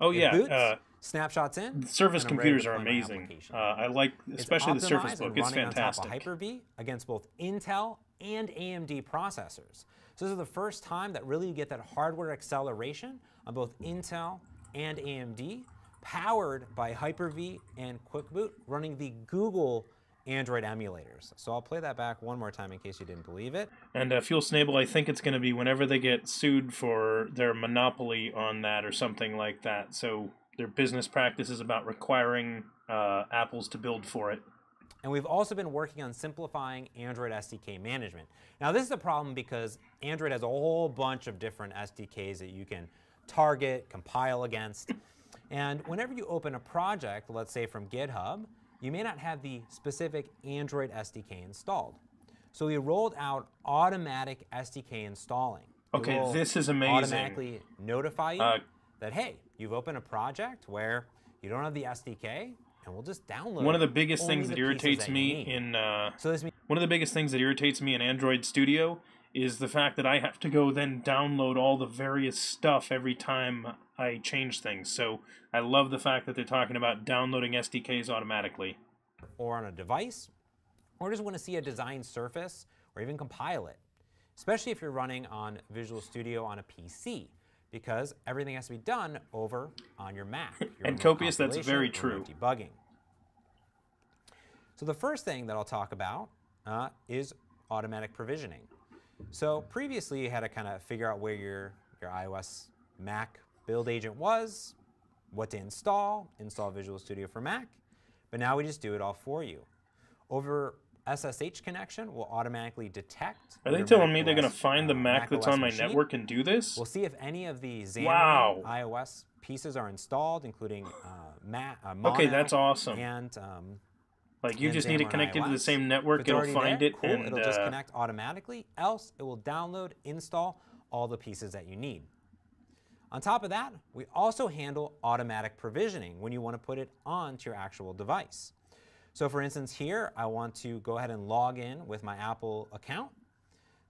Oh yeah, boots, snapshots in. Surface computers are amazing. I like, especially the Surface Book. It's fantastic. On top of Hyper-V against both Intel and AMD processors. So this is the first time that really you get that hardware acceleration on both Intel and AMD, powered by Hyper-V and Quick Boot, running the Google Android emulators. So I'll play that back one more time in case you didn't believe it. And Fuel Snable, I think it's going to be whenever they get sued for their monopoly on that or something like that. So their business practice is about requiring Apples to build for it. And we've also been working on simplifying Android SDK management. Now this is a problem because Android has a whole bunch of different SDKs that you can target, compile against. And whenever you open a project, let's say from GitHub, you may not have the specific Android SDK installed. So we rolled out automatic SDK installing. Okay, this is amazing. Automatically notify you that, hey, you've opened a project where you don't have the SDK, and we'll just download. One of the biggest things that irritates me in one of the biggest things that irritates me in Android Studio is the fact that I have to go then download all the various stuff every time I change things. So I love the fact that they're talking about downloading SDKs automatically. Or on a device, or just want to see a design surface, or even compile it. Especially if you're running on Visual Studio on a PC, because everything has to be done over on your Mac. And copious, that's very true. Debugging. So the first thing that I'll talk about is automatic provisioning. So previously you had to kind of figure out where your iOS Mac build agent was, what to install Visual Studio for Mac, but now we just do it all for you. Over SSH connection will automatically detect. Are they telling me they're going to find the Mac that's on my network and do this? We'll see if any of the Xamarin iOS pieces are installed, including Mono. Okay, that's awesome. And like you just need to connect it to the same network, it'll find it, cool, and it'll just connect automatically. Else, it will download, install all the pieces that you need. On top of that, we also handle automatic provisioning when you want to put it onto your actual device. So for instance here, I want to go ahead and log in with my Apple account.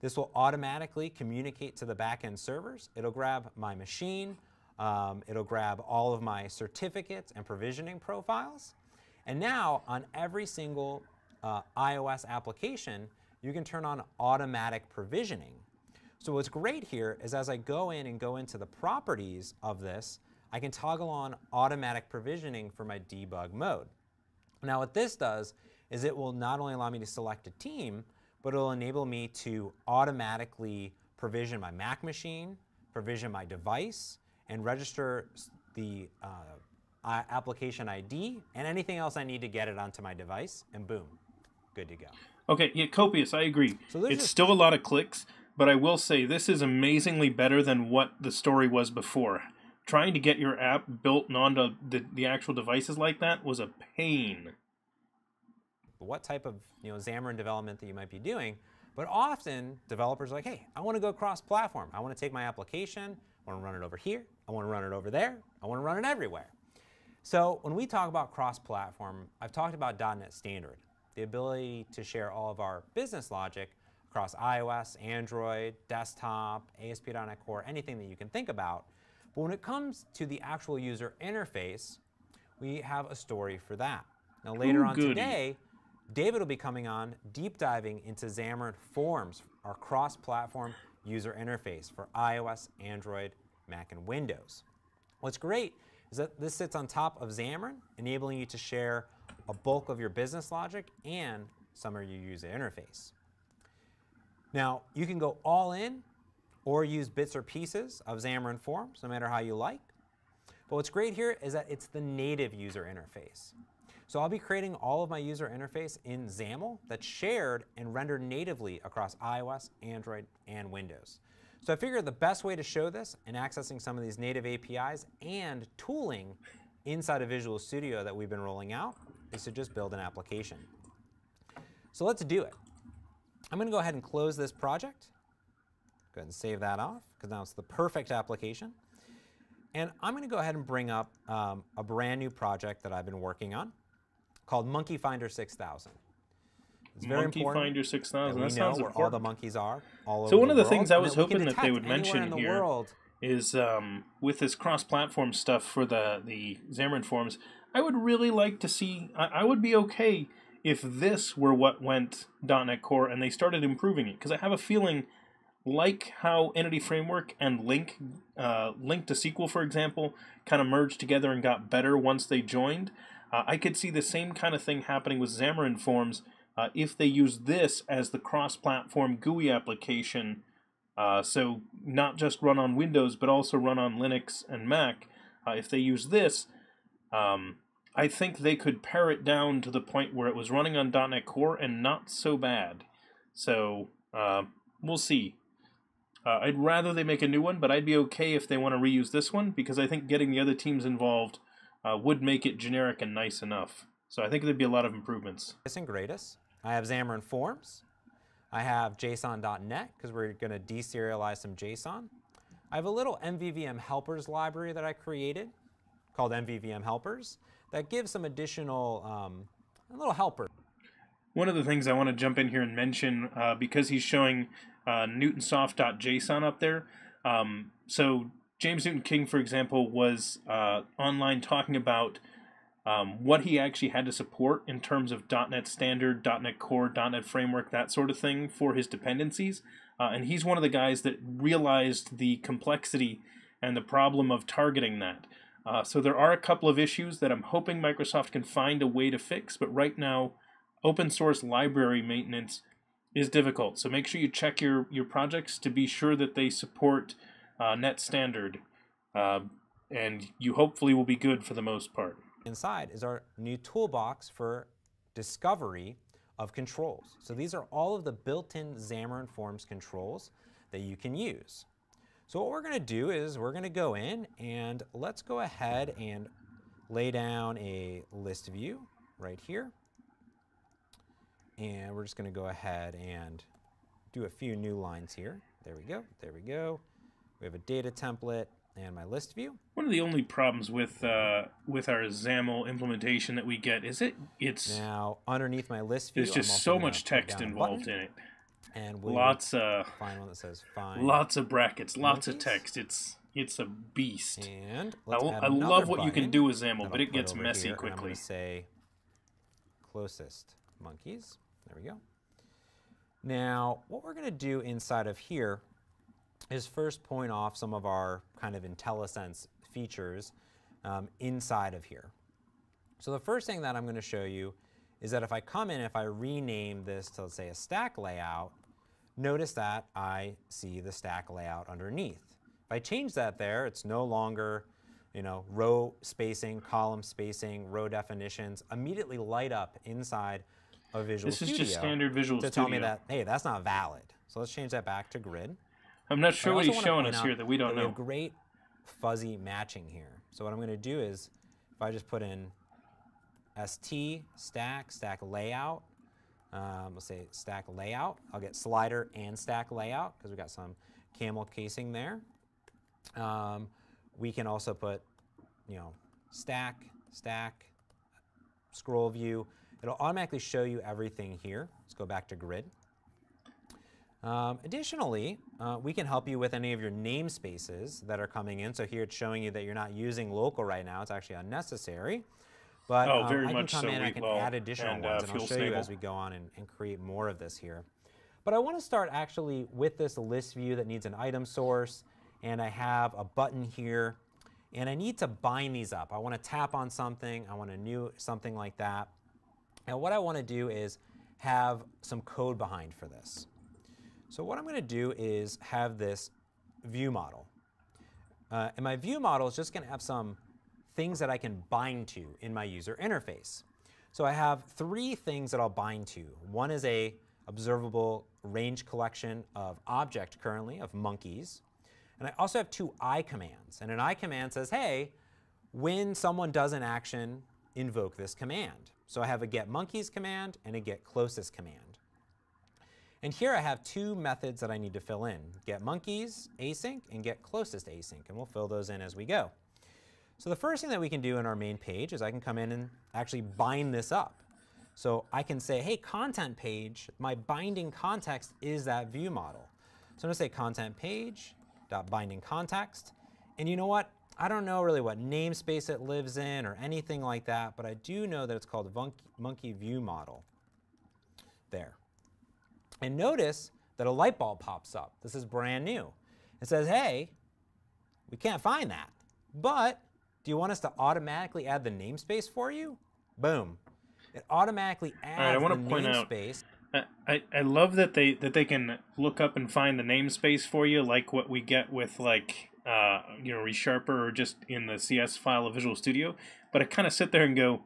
This will automatically communicate to the backend servers. It'll grab my machine, it'll grab all of my certificates and provisioning profiles. And now on every single iOS application, you can turn on automatic provisioning. So what's great here is as I go in and go into the properties of this, I can toggle on automatic provisioning for my debug mode. Now what this does is it will not only allow me to select a team, but it will enable me to automatically provision my Mac machine, provision my device, and register the application ID and anything else I need to get it onto my device, and boom, good to go. Okay, yeah, copious, I agree. So it's still a lot of clicks, but I will say this is amazingly better than what the story was before. Trying to get your app built onto the actual devices like that was a pain. What type of Xamarin development that you might be doing, but often developers are like, hey, I want to go cross-platform. I want to take my application, I want to run it over here, I want to run it over there, I want to run it everywhere. So when we talk about cross-platform, I've talked about .NET Standard, the ability to share all of our business logic across iOS, Android, desktop, ASP.NET Core, anything that you can think about. But when it comes to the actual user interface, we have a story for that. Now later on today, David will be coming on, deep diving into Xamarin Forms, our cross-platform user interface for iOS, Android, Mac, and Windows. What's great is that this sits on top of Xamarin, enabling you to share a bulk of your business logic and some of your user interface. Now, you can go all in or use bits or pieces of Xamarin Forms, no matter how you like. But what's great here is that it's the native user interface. So I'll be creating all of my user interface in XAML that's shared and rendered natively across iOS, Android, and Windows. So I figured the best way to show this and accessing some of these native APIs and tooling inside of Visual Studio that we've been rolling out is to just build an application. So let's do it. I'm going to go ahead and close this project. Go ahead and save that off, because now it's the perfect application. And I'm going to go ahead and bring up a brand new project that I've been working on called Monkey Finder 6000. It's very Monkey important Finder 6000. that we that know sounds where important. all the monkeys are all over So one of the world, things I and was that we can hoping that they detect would anywhere mention in the here world. is with this cross-platform stuff for the Xamarin Forms, I would really like to see, I would be okay if this were what went .NET Core and they started improving it, because I have a feeling, like how Entity Framework and Link to SQL, for example, kind of merged together and got better once they joined, I could see the same kind of thing happening with Xamarin Forms if they use this as the cross-platform GUI application, so not just run on Windows, but also run on Linux and Mac. If they use this, I think they could pare it down to the point where it was running on .NET Core and not so bad. So we'll see. I'd rather they make a new one, but I'd be okay if they want to reuse this one, because I think getting the other teams involved would make it generic and nice enough. So I think there'd be a lot of improvements. And greatest. I have Xamarin Forms. I have JSON.NET, because we're going to deserialize some JSON. I have a little MVVM helpers library that I created called MVVM helpers that gives some additional a little helper. One of the things I want to jump in here and mention, because he's showing Newtonsoft.json up there. So James Newton King, for example, was online talking about what he actually had to support in terms of .NET Standard, .NET Core, .NET Framework, that sort of thing for his dependencies. And he's one of the guys that realized the complexity and the problem of targeting that. So there are a couple of issues that I'm hoping Microsoft can find a way to fix, but right now, open source library maintenance is difficult. So make sure you check your projects to be sure that they support .NET Standard, and you hopefully will be good for the most part. Inside is our new toolbox for discovery of controls. So these are all of the built-in Xamarin Forms controls that you can use. So what we're going to do is we're going to go in and let's go ahead and lay down a list view right here. And we're just going to go ahead and do a few new lines here. There we go. There we go. We have a data template and my list view. One of the only problems with our XAML implementation that we get is it's now underneath my list view. There's just so much text involved in it. And lots of find one that says find. Lots of brackets, lots of text. It's a beast. And I love what you can do with XAML, but it gets messy quickly. I'm going to say closest monkeys. There we go. Now, what we're going to do inside of here is first point off some of our kind of IntelliSense features inside of here. So the first thing that I'm going to show you is that if I come in, if I rename this to, let's say, a stack layout, notice that I see the stack layout underneath. If I change that there, it's no longer, row spacing, column spacing, row definitions immediately light up inside of Visual Studio. This is just standard Visual Studio. To tell me that, hey, that's not valid. So let's change that back to grid. I'm not sure what he's showing us here that we don't know. We have great fuzzy matching here. So what I'm going to do is, if I just put in st stack layout, let's say stack layout, I'll get slider and stack layout because we got some camel casing there. We can also put, stack, scroll view. It'll automatically show you everything here. Let's go back to grid. Additionally, we can help you with any of your namespaces that are coming in. So here it's showing you that you're not using local right now. It's actually unnecessary. But I can come in, I can add additional ones, and I'll show you as we go on and create more of this here. But I want to start actually with this list view that needs an item source, and I have a button here. And I need to bind these up. I want to tap on something. I want to new something like that. And what I want to do is have some code behind for this. So what I'm going to do is have this view model. And my view model is just going to have some things that I can bind to in my user interface. So I have 3 things that I'll bind to. One is a observable range collection of object currently of monkeys. And I also have 2 I commands. And an I command says, hey, when someone does an action, invoke this command. So I have a get monkeys command and a get closest command. And here I have 2 methods that I need to fill in, get monkeys async and get closest async. And we'll fill those in as we go. So the first thing that we can do in our main page is I can come in and actually bind this up. So I can say, hey, content page, my binding context is that view model. So I'm going to say content page dot binding context. And you know what? I don't know really what namespace it lives in or anything like that, but I do know that it's called monkey view model. There. And notice that a light bulb pops up. This is brand new. It says, hey, we can't find that. But do you want us to automatically add the namespace for you? Boom. It automatically adds I want the to point namespace. I love that they can look up and find the namespace for you, like what we get with like ReSharper or just in the CS file of Visual Studio. But I kind of sit there and go,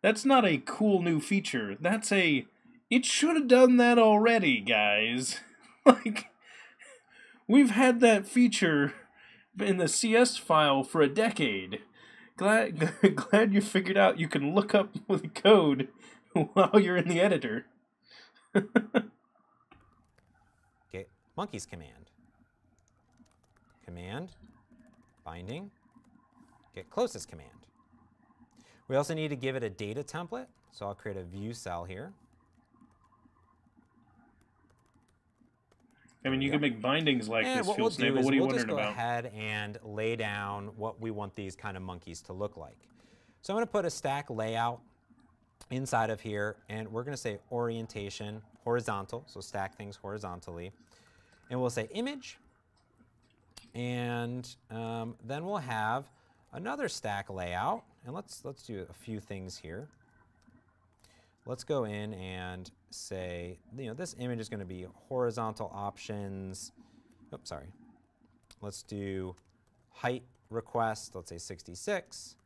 that's not a cool new feature. That's it should have done that already, guys. Like, we've had that feature in the CS file for a decade. Glad you figured out you can look up the code while you're in the editor. Okay, monkeys command. Command, binding, get closest command. We also need to give it a data template, so I'll create a view cell here. I mean, you can make bindings like and this, what we'll Field do Snable. is What are you we'll wondering just go about? ahead and lay down what we want these kind of monkeys to look like. So I'm going to put a stack layout inside of here, and we're going to say orientation horizontal, so stack things horizontally. And we'll say image, and then we'll have another stack layout, and let's do a few things here. Let's go in and say, this image is going to be horizontal options. Oops, sorry. Let's do height request, let's say 66,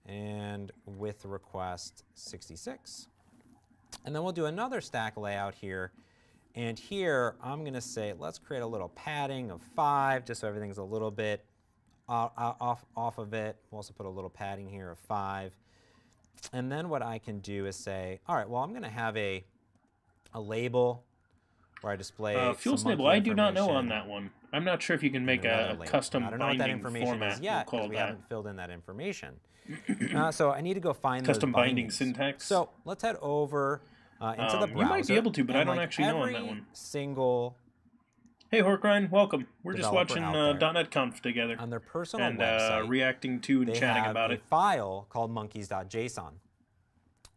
and width request 66. And then we'll do another stack layout here. And here, I'm going to say, let's create a little padding of 5, just so everything's a little bit off of it. We'll also put a little padding here of 5. And then what I can do is say, all right, well, I'm going to have a label where I display Field some monkey Snable, I do not know on information. that one. I'm not sure if you can make a custom I don't know what that binding information format. is yet We'll because we call haven't filled in that information. So I need to go find custom those binding bindings. syntax. So let's head over into the browser. You might be able to, but I and don't like actually know on that every one. Single Hey, Horkrine, welcome. We're just developer watching out there, .NET Conf together on their personal and website, reacting to and they chatting have about a it. file called monkeys.json.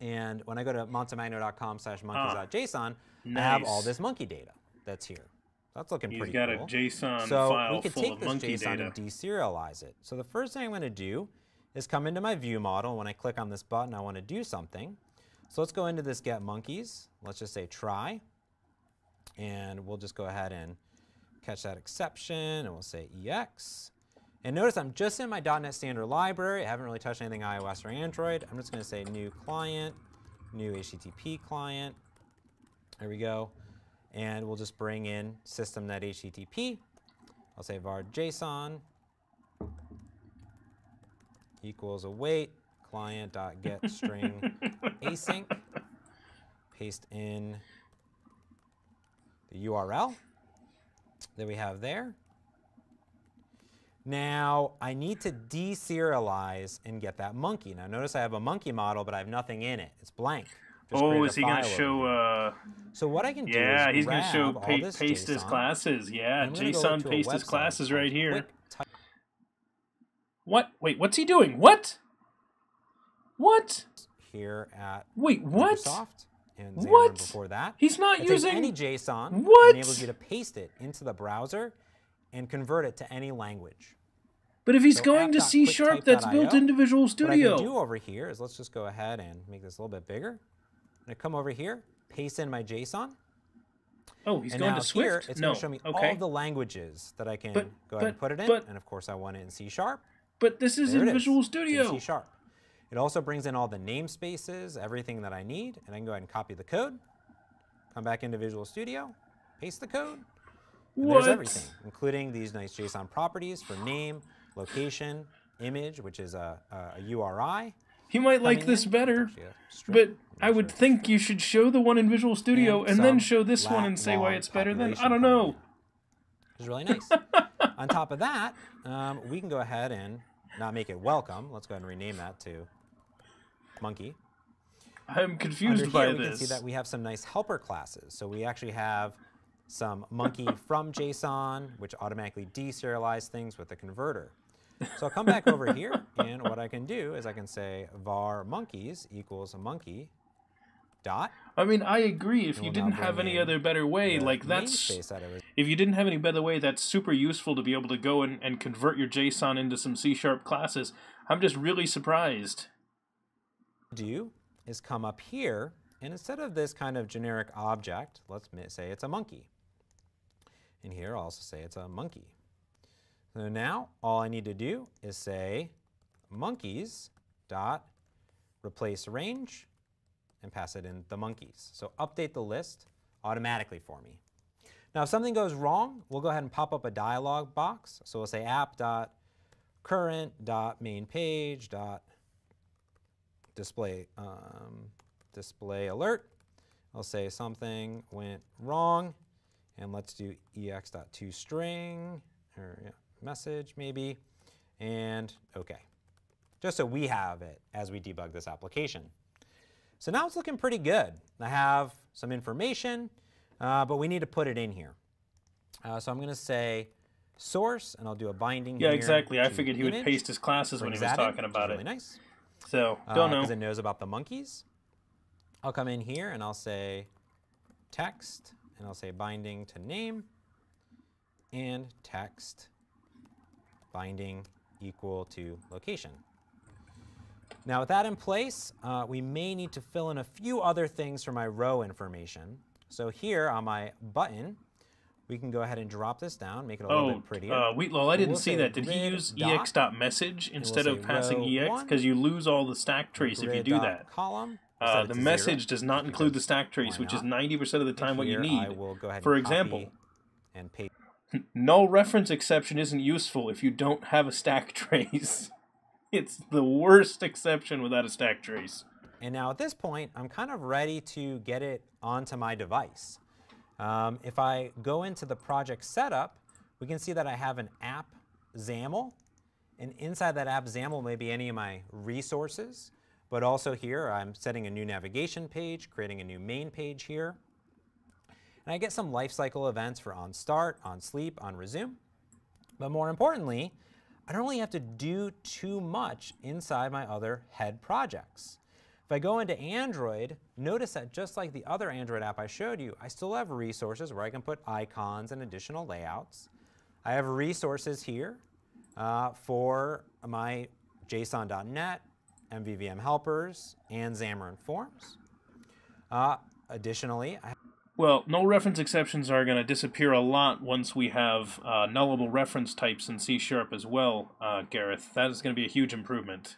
And when I go to montemagno.com/monkeys.json, I have all this monkey data that's here. That's looking pretty cool. He's got a JSON so file we could full take of this monkey JSON data. and deserialize it. So the first thing I'm going to do is come into my view model. When I click on this button, I want to do something. So let's go into this get monkeys. Let's just say try. And we'll just go ahead and catch that exception. And we'll say EX. And notice I'm just in my .NET Standard library. I haven't really touched anything iOS or Android. I'm just going to say new client, new HTTP client. There we go. And we'll just bring in system.http. I'll say var JSON equals await client.getString async. Paste in the URL that we have there. Now, I need to deserialize and get that monkey. Now, notice I have a monkey model, but I have nothing in it. It's blank. Just Oh, is he going to show... so what I can do yeah, is he's going to show paste paste his classes. Yeah, JSON paste his classes right here. What? Wait, what's he doing? What? What? Here at Wait, what? Microsoft and Xamarin What? before that. He's not It using... takes any JSON What? and enables you to paste it into the browser and convert it to any language. But if he's So going to C#, that's built into Visual Studio. What I can do over here is let's just go ahead and make this a little bit bigger. I'm going to come over here, paste in my JSON. Oh, he's and going now to Swift? Here, it's going to show me all of the languages that I can go ahead and put it in. And of course, I want it in C#. But this is in Visual Studio. It's in C#. It also brings in all the namespaces, everything that I need. And I can go ahead and copy the code, come back into Visual Studio, paste the code. And there's everything, including these nice JSON properties for name, location, image, which is a URI. He might like this better, but I would think you should show the one in Visual Studio and then show this one and say why it's better than, I don't know. It's really nice. On top of that, we can go ahead and not make it welcome. Let's go ahead and rename that to monkey. I'm confused by this. We can see that we have some nice helper classes. So we actually have some monkey from JSON, which automatically deserialize things with the converter. So I'll come back over here, and what I can do is I can say var monkeys equals a monkey dot. I mean, I agree. If you didn't have any other better way, like that's... If you didn't have any better way, that's super useful to be able to go and convert your JSON into some C# classes. I'm just really surprised. Do is come up here, and instead of this kind of generic object, let's say it's a monkey. And here I'll also say it's a monkey. So now all I need to do is say monkeys dot replace range and pass it in the monkeys. So update the list automatically for me. Now if something goes wrong, we'll go ahead and pop up a dialog box. So we'll say app.current.mainpage.display display alert. I'll say something went wrong, and let's do ex.toString or message maybe, and OK. Just so we have it as we debug this application. So now it's looking pretty good. I have some information, but we need to put it in here. So I'm going to say source, and I'll do a binding here. Yeah, exactly. I figured he would paste his classes when he was talking about it. Really nice. So, don't know. Because it knows about the monkeys. I'll come in here, and I'll say text, and I'll say binding to name, and text binding equal to location. Now with that in place, we may need to fill in a few other things for my row information. So here on my button, we can go ahead and drop this down, make it a little bit prettier. Wheatlol, I didn't see that. Did he use ex.message instead of passing ex? Because you lose all the stack trace if you do that. Column. The message does not include the stack trace, which is 90% of the time what you need. For example, and paste. Null reference exception isn't useful if you don't have a stack trace. It's the worst exception without a stack trace. And now at this point, I'm kind of ready to get it onto my device. If I go into the project setup, we can see that I have an app XAML. And inside that app XAML may be any of my resources. But also here, I'm setting a new navigation page, creating a new main page here. And I get some lifecycle events for on start, on sleep, on resume. But more importantly, I don't really have to do too much inside my other head projects. If I go into Android, notice that just like the other Android app I showed you, I still have resources where I can put icons and additional layouts. I have resources here for my JSON.NET, MVVM helpers, and Xamarin Forms. Additionally, well, null reference exceptions are going to disappear a lot once we have nullable reference types in C# as well, Gareth. That is going to be a huge improvement.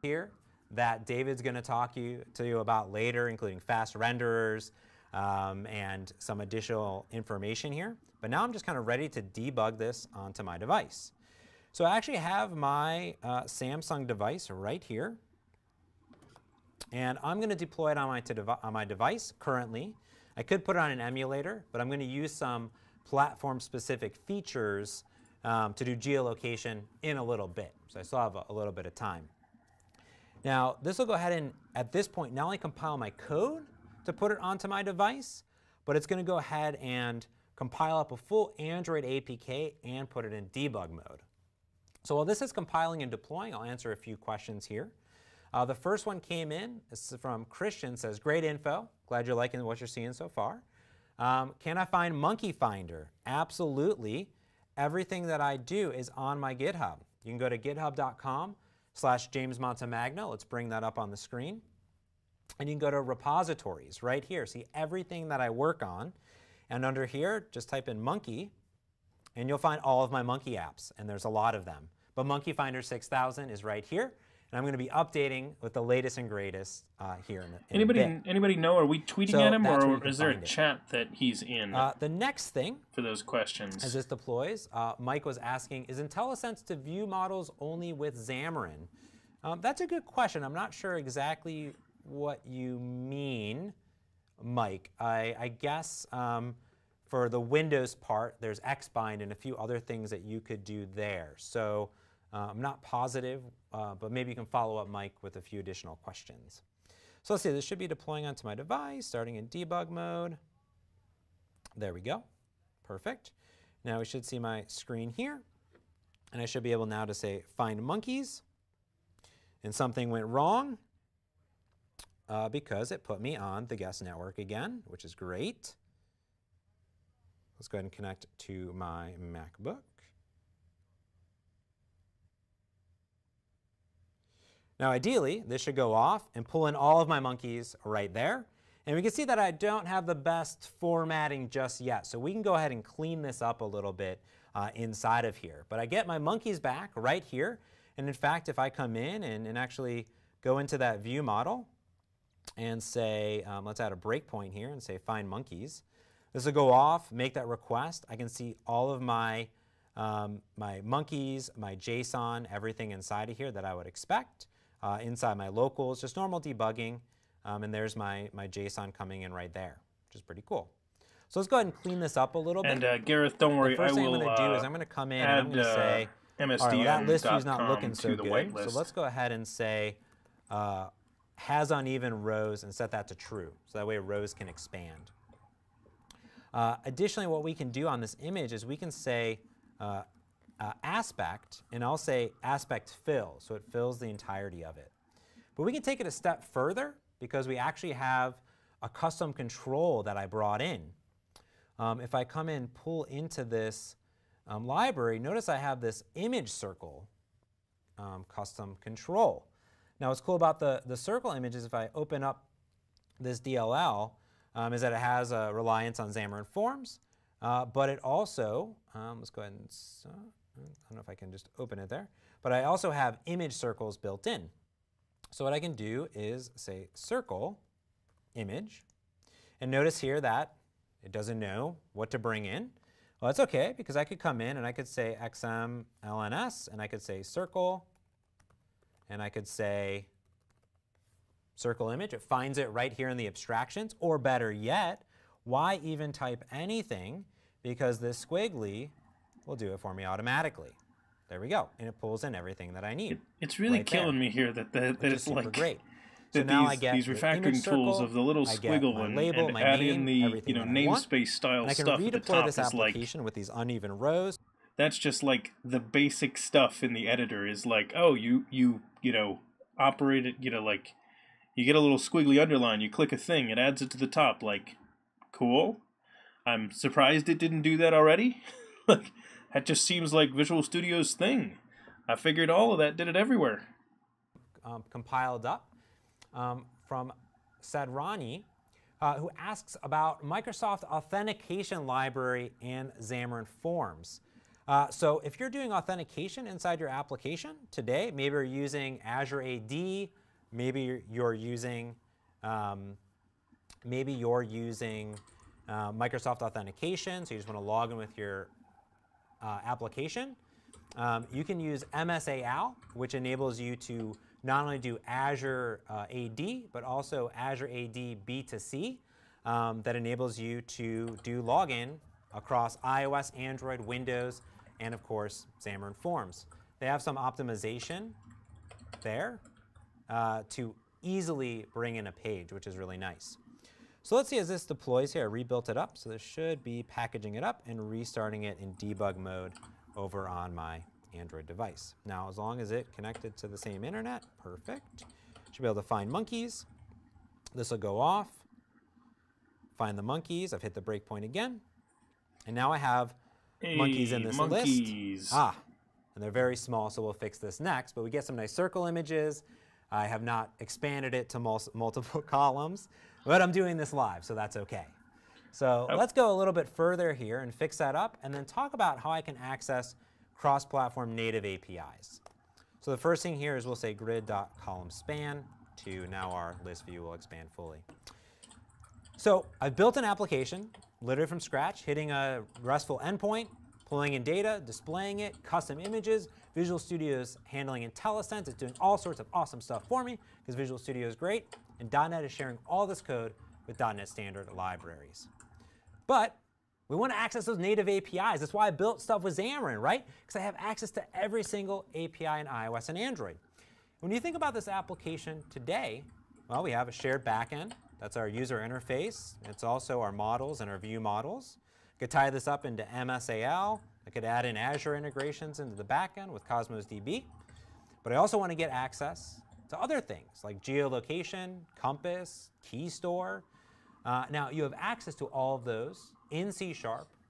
Here that David's going to talk to you about later, including fast renderers and some additional information here. But now I'm just kind of ready to debug this onto my device. So I actually have my Samsung device right here. And I'm going to deploy it on my device currently. I could put it on an emulator, but I'm going to use some platform-specific features to do geolocation in a little bit. So I still have a little bit of time. Now, this will go ahead and, at this point, not only compile my code to put it onto my device, but it's going to go ahead and compile up a full Android APK and put it in debug mode. So while this is compiling and deploying, I'll answer a few questions here. The first one came in. This is from Christian. Says, great info. Glad you're liking what you're seeing so far. Can I find Monkey Finder? Absolutely. everything that I do is on my GitHub. You can go to github.com/JamesMontemagno. Let's bring that up on the screen. And you can go to repositories right here. See everything that I work on. And under here, just type in monkey, and you'll find all of my monkey apps. And there's a lot of them. But Monkey Finder 6000 is right here. And I'm going to be updating with the latest and greatest here in a bit. Anybody know? Are we tweeting at him, or is there a chat that he's in? The next thing for those questions, as this deploys, Mike was asking, is IntelliSense to view models only with Xamarin? That's a good question. I'm not sure exactly what you mean, Mike. I guess for the Windows part, there's Xbind and a few other things that you could do there. So I'm not positive, but maybe you can follow up, Mike, with a few additional questions. So let's see, this should be deploying onto my device, starting in debug mode. There we go. Perfect. Now we should see my screen here. And I should be able now to say, find monkeys. And something went wrong because it put me on the guest network again, which is great. Let's go ahead and connect to my MacBook. Now ideally, this should go off and pull in all of my monkeys right there. And we can see that I don't have the best formatting just yet. So we can go ahead and clean this up a little bit inside of here. But I get my monkeys back right here. And in fact, if I come in and actually go into that view model and say, let's add a breakpoint here and say find monkeys. This will go off, make that request. I can see all of my monkeys, my JSON, everything inside of here that I would expect. Inside my locals, just normal debugging, and there's my JSON coming in right there, which is pretty cool. So let's go ahead and clean this up a little bit. And Gareth, don't worry, the first thing I'm going to do is I'm going to come in and I'm going to say, all right, well, that list view's not looking so good, so let's go ahead and say has uneven rows and set that to true, so that way rows can expand. Additionally, what we can do on this image is we can say aspect, and I'll say aspect fill, so it fills the entirety of it. But we can take it a step further because we actually have a custom control that I brought in. If I come in, pull into this library, notice I have this image circle custom control. Now what's cool about the circle image is if I open up this DLL, is that it has a reliance on Xamarin Forms, but it also, let's go ahead and, I don't know if I can just open it there, but I also have image circles built in. So what I can do is say circle image, and notice here that it doesn't know what to bring in. Well, that's okay, because I could come in and I could say XMLNS, and I could say circle, and I could say circle image. It finds it right here in the abstractions, or better yet, why even type anything, because this squiggly will do it for me automatically. There we go, and it pulls in everything that I need. It's really killing me here that it's like great. So now I get these refactoring tools of the little squiggle and add in the namespace style stuff at the top. I can redeploy this application with these uneven rows. That's just like the basic stuff in the editor is like, oh, you operate it, like you get a little squiggly underline, you click a thing, it adds it to the top. Like, cool. I'm surprised it didn't do that already. Like, that just seems like Visual Studio's thing. I figured all of that did it everywhere. Compiled up from Sadrani, who asks about Microsoft Authentication Library and Xamarin Forms. So if you're doing authentication inside your application today, maybe you're using Azure AD, maybe you're using Microsoft Authentication, so you just want to log in with your application. You can use MSAL, which enables you to not only do Azure AD, but also Azure AD B2C, that enables you to do login across iOS, Android, Windows, and of course, Xamarin Forms. They have some optimization there to easily bring in a page, which is really nice. So let's see as this deploys here. I rebuilt it up, so this should be packaging it up and restarting it in debug mode over on my Android device. Now, as long as it connected to the same internet, perfect. Should be able to find monkeys. This will go off. Find the monkeys. I've hit the breakpoint again. And now I have monkeys in this monkeys. list. And they're very small, so we'll fix this next. But we get some nice circle images. I have not expanded it to multiple columns, but I'm doing this live, so that's okay. So let's go a little bit further here and fix that up, and then talk about how I can access cross-platform native APIs. So the first thing here is we'll say grid.columnspan to now our list view will expand fully. So I've built an application literally from scratch, hitting a RESTful endpoint, pulling in data, displaying it, custom images. Visual Studio is handling IntelliSense. It's doing all sorts of awesome stuff for me because Visual Studio is great. And .NET is sharing all this code with .NET Standard libraries. But we want to access those native APIs. That's why I built stuff with Xamarin, right? Because I have access to every single API in iOS and Android. When you think about this application today, well, we have a shared backend. That's our user interface. It's also our models and our view models. I could tie this up into MSAL. I could add in Azure integrations into the backend with Cosmos DB. But I also want to get access to other things like geolocation, compass, key store. Now, you have access to all of those in C#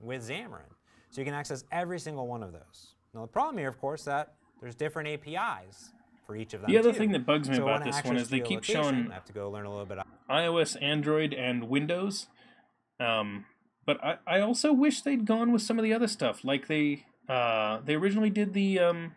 with Xamarin. So you can access every single one of those. Now, the problem here, of course, is that there's different APIs for each of them. The other thing that bugs me about this one is they keep showing I have to go learn a little bit. iOS, Android, and Windows. But I also wish they'd gone with some of the other stuff. Like they originally did the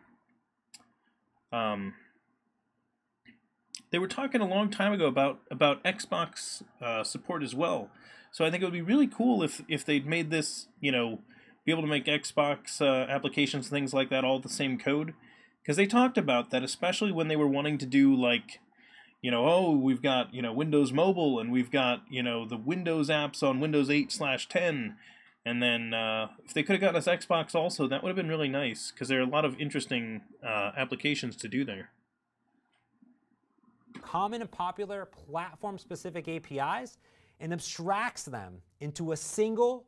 they were talking a long time ago about Xbox support as well. So I think it would be really cool if they'd made this, you know, be able to make Xbox applications, things like that, all the same code. Because they talked about that, especially when they were wanting to do, like, you know, oh, we've got, you know, Windows Mobile, and we've got, you know, the Windows apps on Windows 8/10. And then if they could have gotten us Xbox also, that would have been really nice, because there are a lot of interesting applications to do there. Common and popular platform-specific APIs and abstracts them into a single,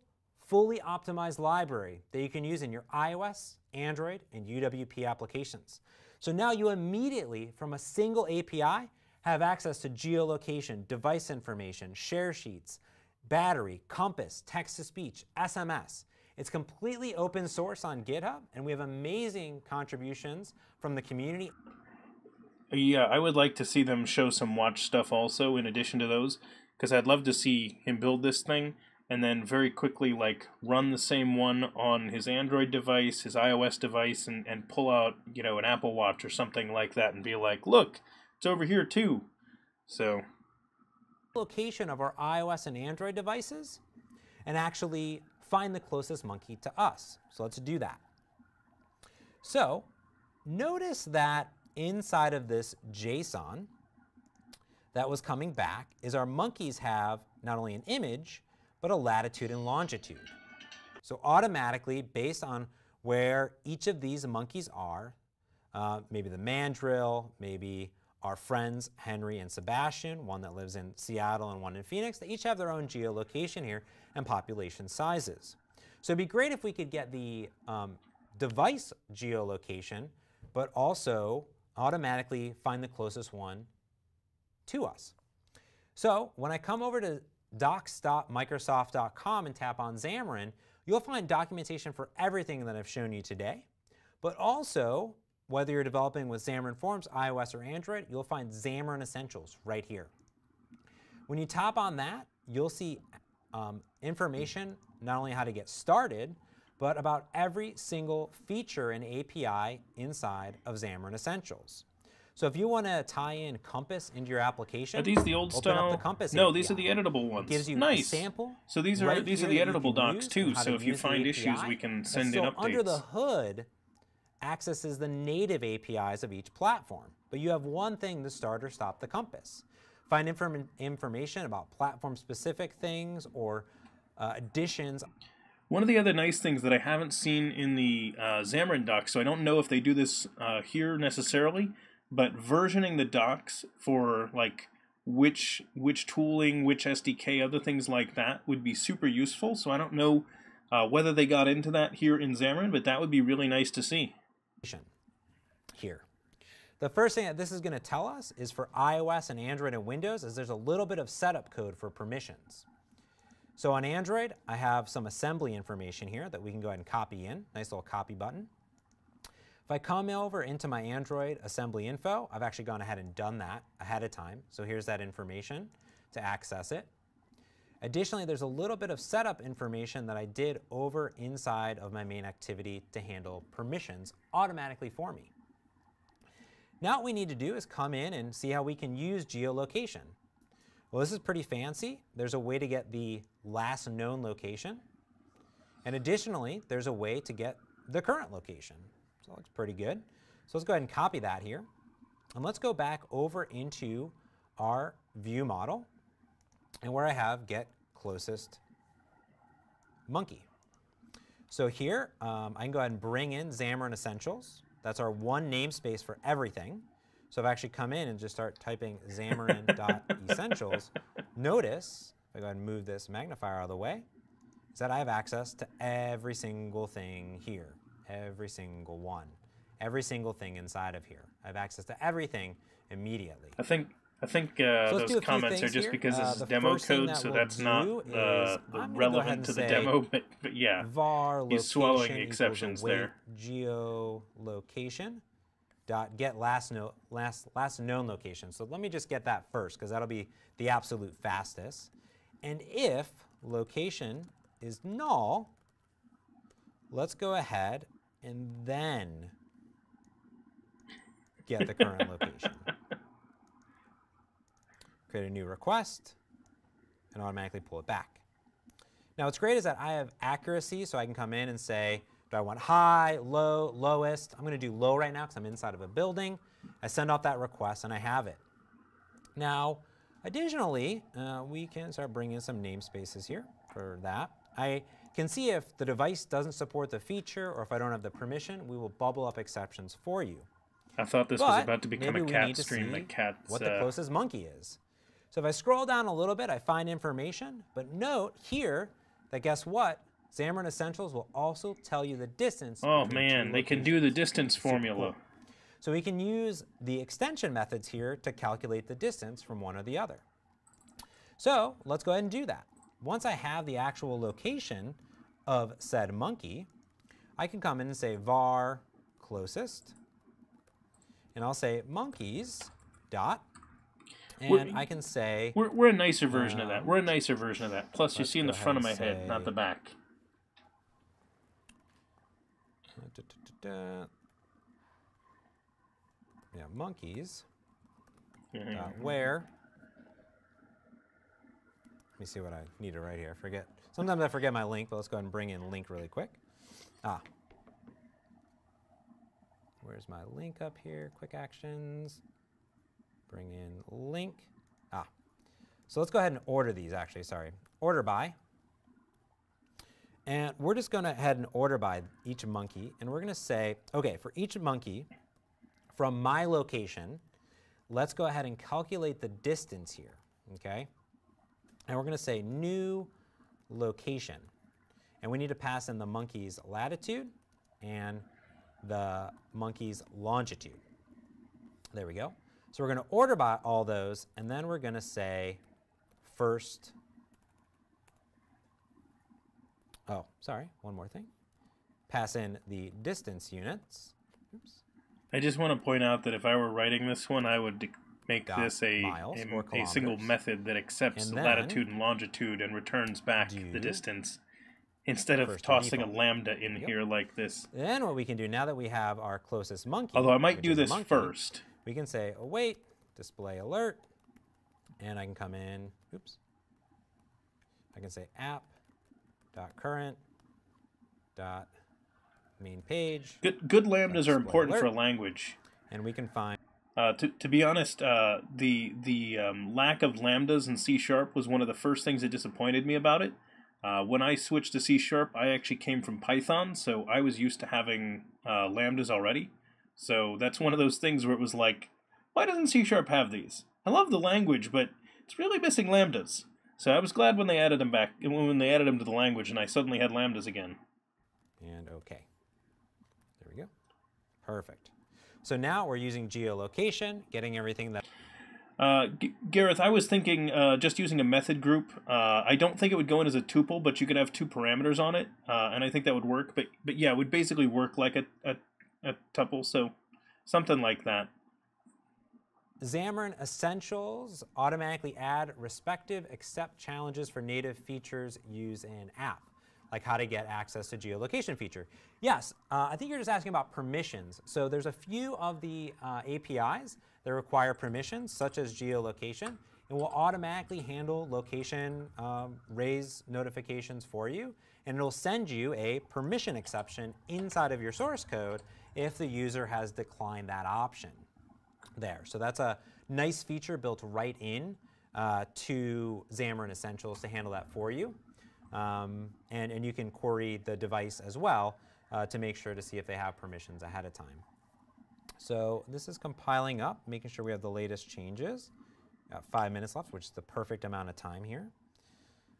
fully optimized library that you can use in your iOS, Android, and UWP applications. So now you immediately, from a single API, have access to geolocation, device information, share sheets, battery, compass, text-to-speech, SMS. It's completely open source on GitHub, and we have amazing contributions from the community. Yeah, I would like to see them show some watch stuff also in addition to those, because I'd love to see him build this thing and then very quickly like run the same one on his Android device, his iOS device, and pull out, you know, an Apple Watch or something like that and be like, look, it's over here too. So location of our iOS and Android devices and actually find the closest monkey to us. So let's do that. So notice that inside of this JSON that was coming back is our monkeys have not only an image, but a latitude and longitude. So automatically, based on where each of these monkeys are, maybe the mandrill, maybe our friends Henry and Sebastian, one that lives in Seattle and one in Phoenix, they each have their own geolocation here and population sizes. So it'd be great if we could get the device geolocation, but also automatically find the closest one to us. So when I come over to docs.microsoft.com and tap on Xamarin, you'll find documentation for everything that I've shown you today, but also whether you're developing with Xamarin Forms, iOS or Android, you'll find Xamarin Essentials right here. When you tap on that, you'll see information, not only how to get started, but about every single feature and API inside of Xamarin Essentials. So if you want to tie in Compass into your application, are these the old style? The Compass no, API. These are the editable ones. It gives you nice. a sample. So these are right the editable docs too. So if you find issues, we can send in updates. Under the hood accesses the native APIs of each platform. But you have one thing to start or stop the Compass. Find information about platform-specific things or additions. One of the other nice things that I haven't seen in the Xamarin docs, so I don't know if they do this here necessarily, but versioning the docs for like which tooling, which SDK, other things like that would be super useful. So I don't know whether they got into that here in Xamarin, but that would be really nice to see. Here. The first thing that this is going to tell us is for iOS and Android and Windows is there's a little bit of setup code for permissions. So on Android, I have some assembly information here that we can go ahead and copy in. Nice little copy button. If I come over into my Android assembly info, I've actually gone ahead and done that ahead of time. So here's that information to access it. Additionally, there's a little bit of setup information that I did over inside of my main activity to handle permissions automatically for me. Now what we need to do is come in and see how we can use geolocation. Well, this is pretty fancy. There's a way to get the last known location. And additionally, there's a way to get the current location. So it looks pretty good. So let's go ahead and copy that here. And let's go back over into our view model and where I have get closest monkey. So here, I can go ahead and bring in Xamarin Essentials. That's our one namespace for everything. So if I actually come in and just start typing Xamarin.essentials, notice, if I go ahead and move this magnifier out of the way, is that I have access to every single thing here, every single one, every single thing inside of here. I have access to everything immediately. I think those comments are just because this is demo code, so that's not relevant to the demo. But yeah, var he's swallowing exceptions there. Geolocation dot get last known location. So let me just get that first, because that'll be the absolute fastest. And if location is null, let's go ahead and then get the current location. Create a new request and automatically pull it back. Now what's great is that I have accuracy, so I can come in and say, do I want high, low, lowest? I'm going to do low right now because I'm inside of a building. I send off that request and I have it. Now, additionally, we can start bringing in some namespaces here for that. I can see if the device doesn't support the feature or if I don't have the permission, we will bubble up exceptions for you. I thought this was about to become a cat stream, like cats. What the closest monkey is. So if I scroll down a little bit, I find information, but note here that guess what? Xamarin Essentials will also tell you the distance. Oh man, they can do the distance formula. So we can use the extension methods here to calculate the distance from one or the other. So let's go ahead and do that. Once I have the actual location of said monkey, I can come in and say var closest, and I'll say monkeys dot. And I can say... We're a nicer version of that. We're a nicer version of that. Plus, you see in the front of my head, not the back. Yeah, monkeys. Where... Let me see what I need to write here. Sometimes I forget my link, but let's go ahead and bring in link really quick. Where's my link up here? Quick actions. Bring in link. So let's go ahead and order these, actually, sorry. Order by. And we're just going to head and order by each monkey. And we're going to say, OK, for each monkey from my location, let's go ahead and calculate the distance here. OK? And we're going to say new location. And we need to pass in the monkey's latitude and the monkey's longitude. There we go. So we're going to order by all those, and then we're going to say first. Oh, sorry, one more thing. Pass in the distance units. Oops. I just want to point out that if I were writing this one, I would make this a single method that accepts the latitude and longitude and returns back the distance, instead of tossing a lambda in here like this. Then what we can do now that we have our closest monkey, although I might do this first. We can say await, display alert, and I can come in, oops. I can say app.current.main page. Good lambdas are important for a language. And we can find... To be honest, the lack of lambdas in C# was one of the first things that disappointed me about it. When I switched to C#, I actually came from Python, so I was used to having lambdas already. So that's one of those things where it was like, why doesn't C# have these? I love the language, but it's really missing lambdas. So I was glad when they added them back, when they added them to the language, and I suddenly had lambdas again. And OK. There we go. Perfect. So now we're using geolocation, getting everything that... Gareth, I was thinking just using a method group. I don't think it would go in as a tuple, but you could have 2 parameters on it, and I think that would work. But yeah, it would basically work like a tuple, so something like that. Xamarin Essentials automatically add respective accept challenges for native features used in app, like how to get access to geolocation feature. Yes, I think you're just asking about permissions. So there's a few of the APIs that require permissions, such as geolocation, and will automatically handle location raise notifications for you, and it'll send you a permission exception inside of your source code if the user has declined that option there. So that's a nice feature built right in to Xamarin Essentials to handle that for you. And you can query the device as well to make sure to see if they have permissions ahead of time. So this is compiling up, making sure we have the latest changes. Got 5 minutes left, which is the perfect amount of time here.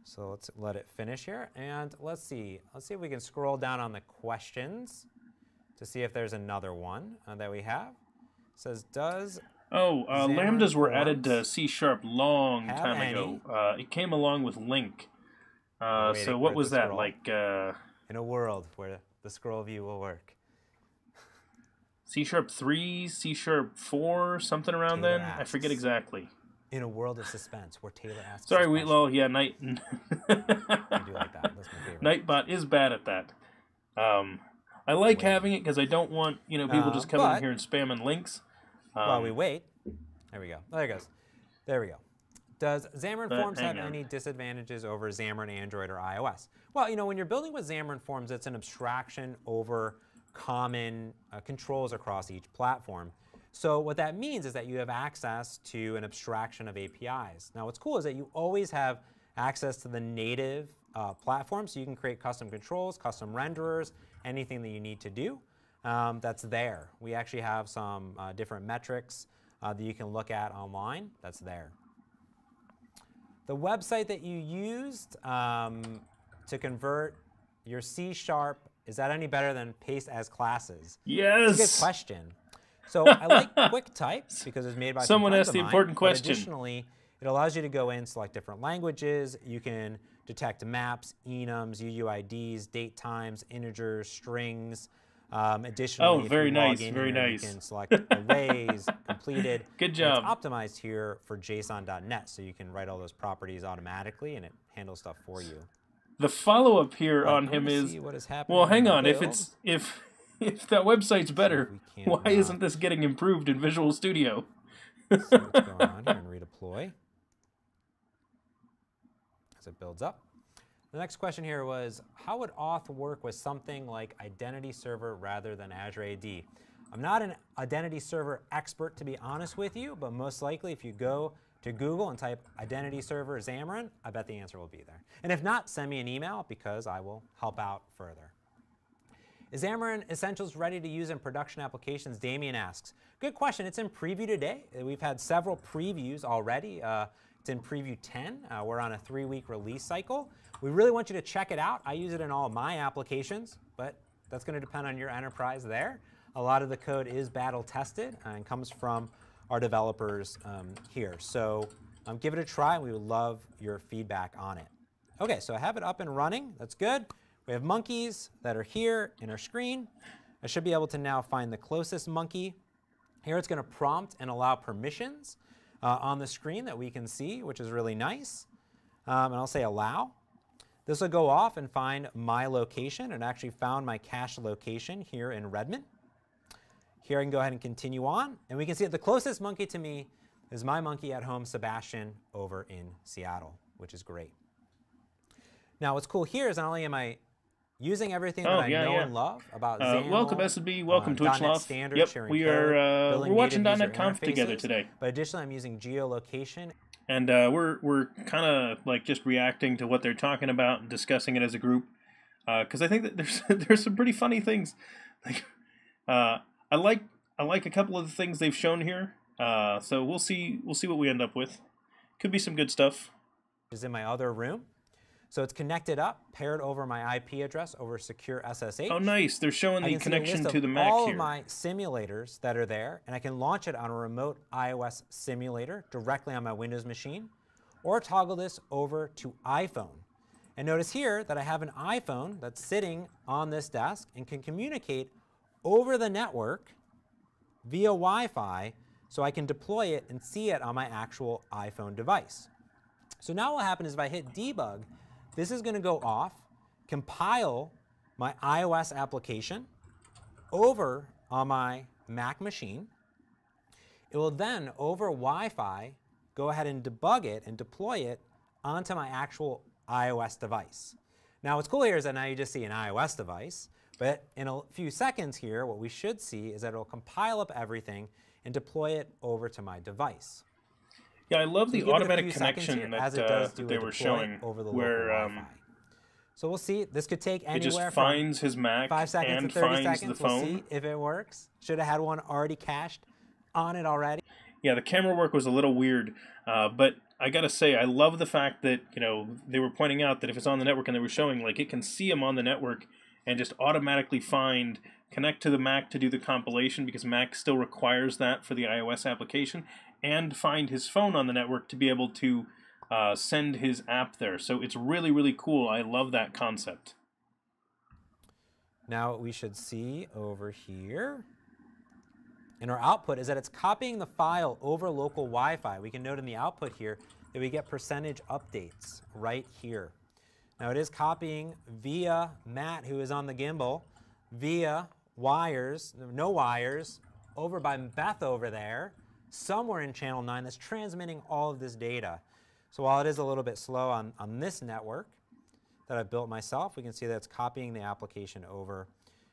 So let's let it finish here. And let's see if we can scroll down on the questions to see if there's another one that we have. It says, does lambdas were added to C# long time any? ago. It came along with link. So what was that, like... in a world where the scroll view will work. C#3, C#4, something around Taylor then? asks. I forget exactly. In a world of suspense, where Taylor asks. Sorry, Wheatlaw. Yeah, Night. I do like that. That's my favorite. Nightbot is bad at that. I like having it because I don't want people just coming in here and spamming links. While we wait, there we go. There it goes. There we go. Does Xamarin Forms have any disadvantages over Xamarin Android or iOS? Well, when you're building with Xamarin Forms, it's an abstraction over common controls across each platform. So what that means is that you have access to an abstraction of APIs. Now what's cool is that you always have access to the native platform, so you can create custom controls, custom renderers, anything that you need to do. That's there. We actually have some different metrics that you can look at online. That's there. The website that you used to convert your C#, is that any better than paste as classes? Yes. It's a good question. So I like QuickType because it's made by someone asked the of mine, important question. Additionally, it allows you to go in, select different languages. You can detect maps, enums, UUIDs, date times, integers, strings. Additionally, very if you log nice, in very here, nice. You can select arrays, completed. Good job. And it's optimized here for JSON.NET, so you can write all those properties automatically, and it handles stuff for you. The follow-up here on him is, well, hang on. If that website's better, why isn't this getting improved in Visual Studio? See what's going on here and redeploy as it builds up. The next question here was, how would auth work with something like Identity Server rather than Azure AD? I'm not an Identity Server expert, to be honest with you, but most likely if you go to Google and type Identity Server Xamarin, I bet the answer will be there. And if not, send me an email because I will help out further. Is Xamarin Essentials ready to use in production applications? Damien asks. Good question. It's in preview today. We've had several previews already. It's in preview 10. We're on a 3-week release cycle. We really want you to check it out. I use it in all of my applications, but that's going to depend on your enterprise there. A lot of the code is battle tested and comes from our developers here. So give it a try, and we would love your feedback on it. OK, so I have it up and running. That's good. We have monkeys that are here in our screen. I should be able to now find the closest monkey. Here it's going to prompt and allow permissions on the screen that we can see, which is really nice. And I'll say allow. This will go off and find my location. It actually found my cache location here in Redmond. Here I can go ahead and continue on. And we can see that the closest monkey to me is my monkey at home, Sebastian, over in Seattle, which is great. Now what's cool here is not only am I using everything that I know and love about XAML, welcome SB, welcome Twitchlove. Yep, we're watching .NET Conf together today. But additionally, I'm using geolocation. And we're kind of like just reacting to what they're talking about and discussing it as a group, because I think that there's some pretty funny things. Like I like a couple of the things they've shown here. So we'll see what we end up with. Could be some good stuff. Is in my other room. So it's connected up, paired over my IP address over secure SSH. Oh, nice. They're showing the connection to the Mac all here. of my simulators that are there, and I can launch it on a remote iOS simulator directly on my Windows machine, or toggle this over to iPhone. And notice here that I have an iPhone that's sitting on this desk and can communicate over the network via Wi-Fi, so I can deploy it and see it on my actual iPhone device. So now what happens is if I hit debug, this is going to go off, compile my iOS application over on my Mac machine. It will then, over Wi-Fi, go ahead and debug it and deploy it onto my actual iOS device. Now what's cool here is that now you just see an iOS device, but in a few seconds here, what we should see is that it'll compile up everything and deploy it over to my device. Yeah, I love the automatic connection here, that they were showing over the where Wi-Fi. So we'll see. This could take anywhere it just finds his Mac 5 seconds and to 30 finds seconds. the phone. We'll see if it works. Should have had one already cached on it already. Yeah, the camera work was a little weird, but I gotta say, I love the fact that, you know, they were pointing out that if it's on the network and they were showing, like, it can see him on the network and just automatically connect to the Mac to do the compilation, because Mac still requires that for the iOS application, and find his phone on the network to be able to send his app there. So it's really, really cool. I love that concept. Now what we should see over here in our output is that it's copying the file over local Wi-Fi. We can note in the output here that we get percentage updates right here. Now it is copying via Matt, who is on the gimbal, via wires, no wires, over by Beth over there, somewhere in channel 9 that's transmitting all of this data. So while it is a little bit slow on this network that I've built myself, we can see that it's copying the application over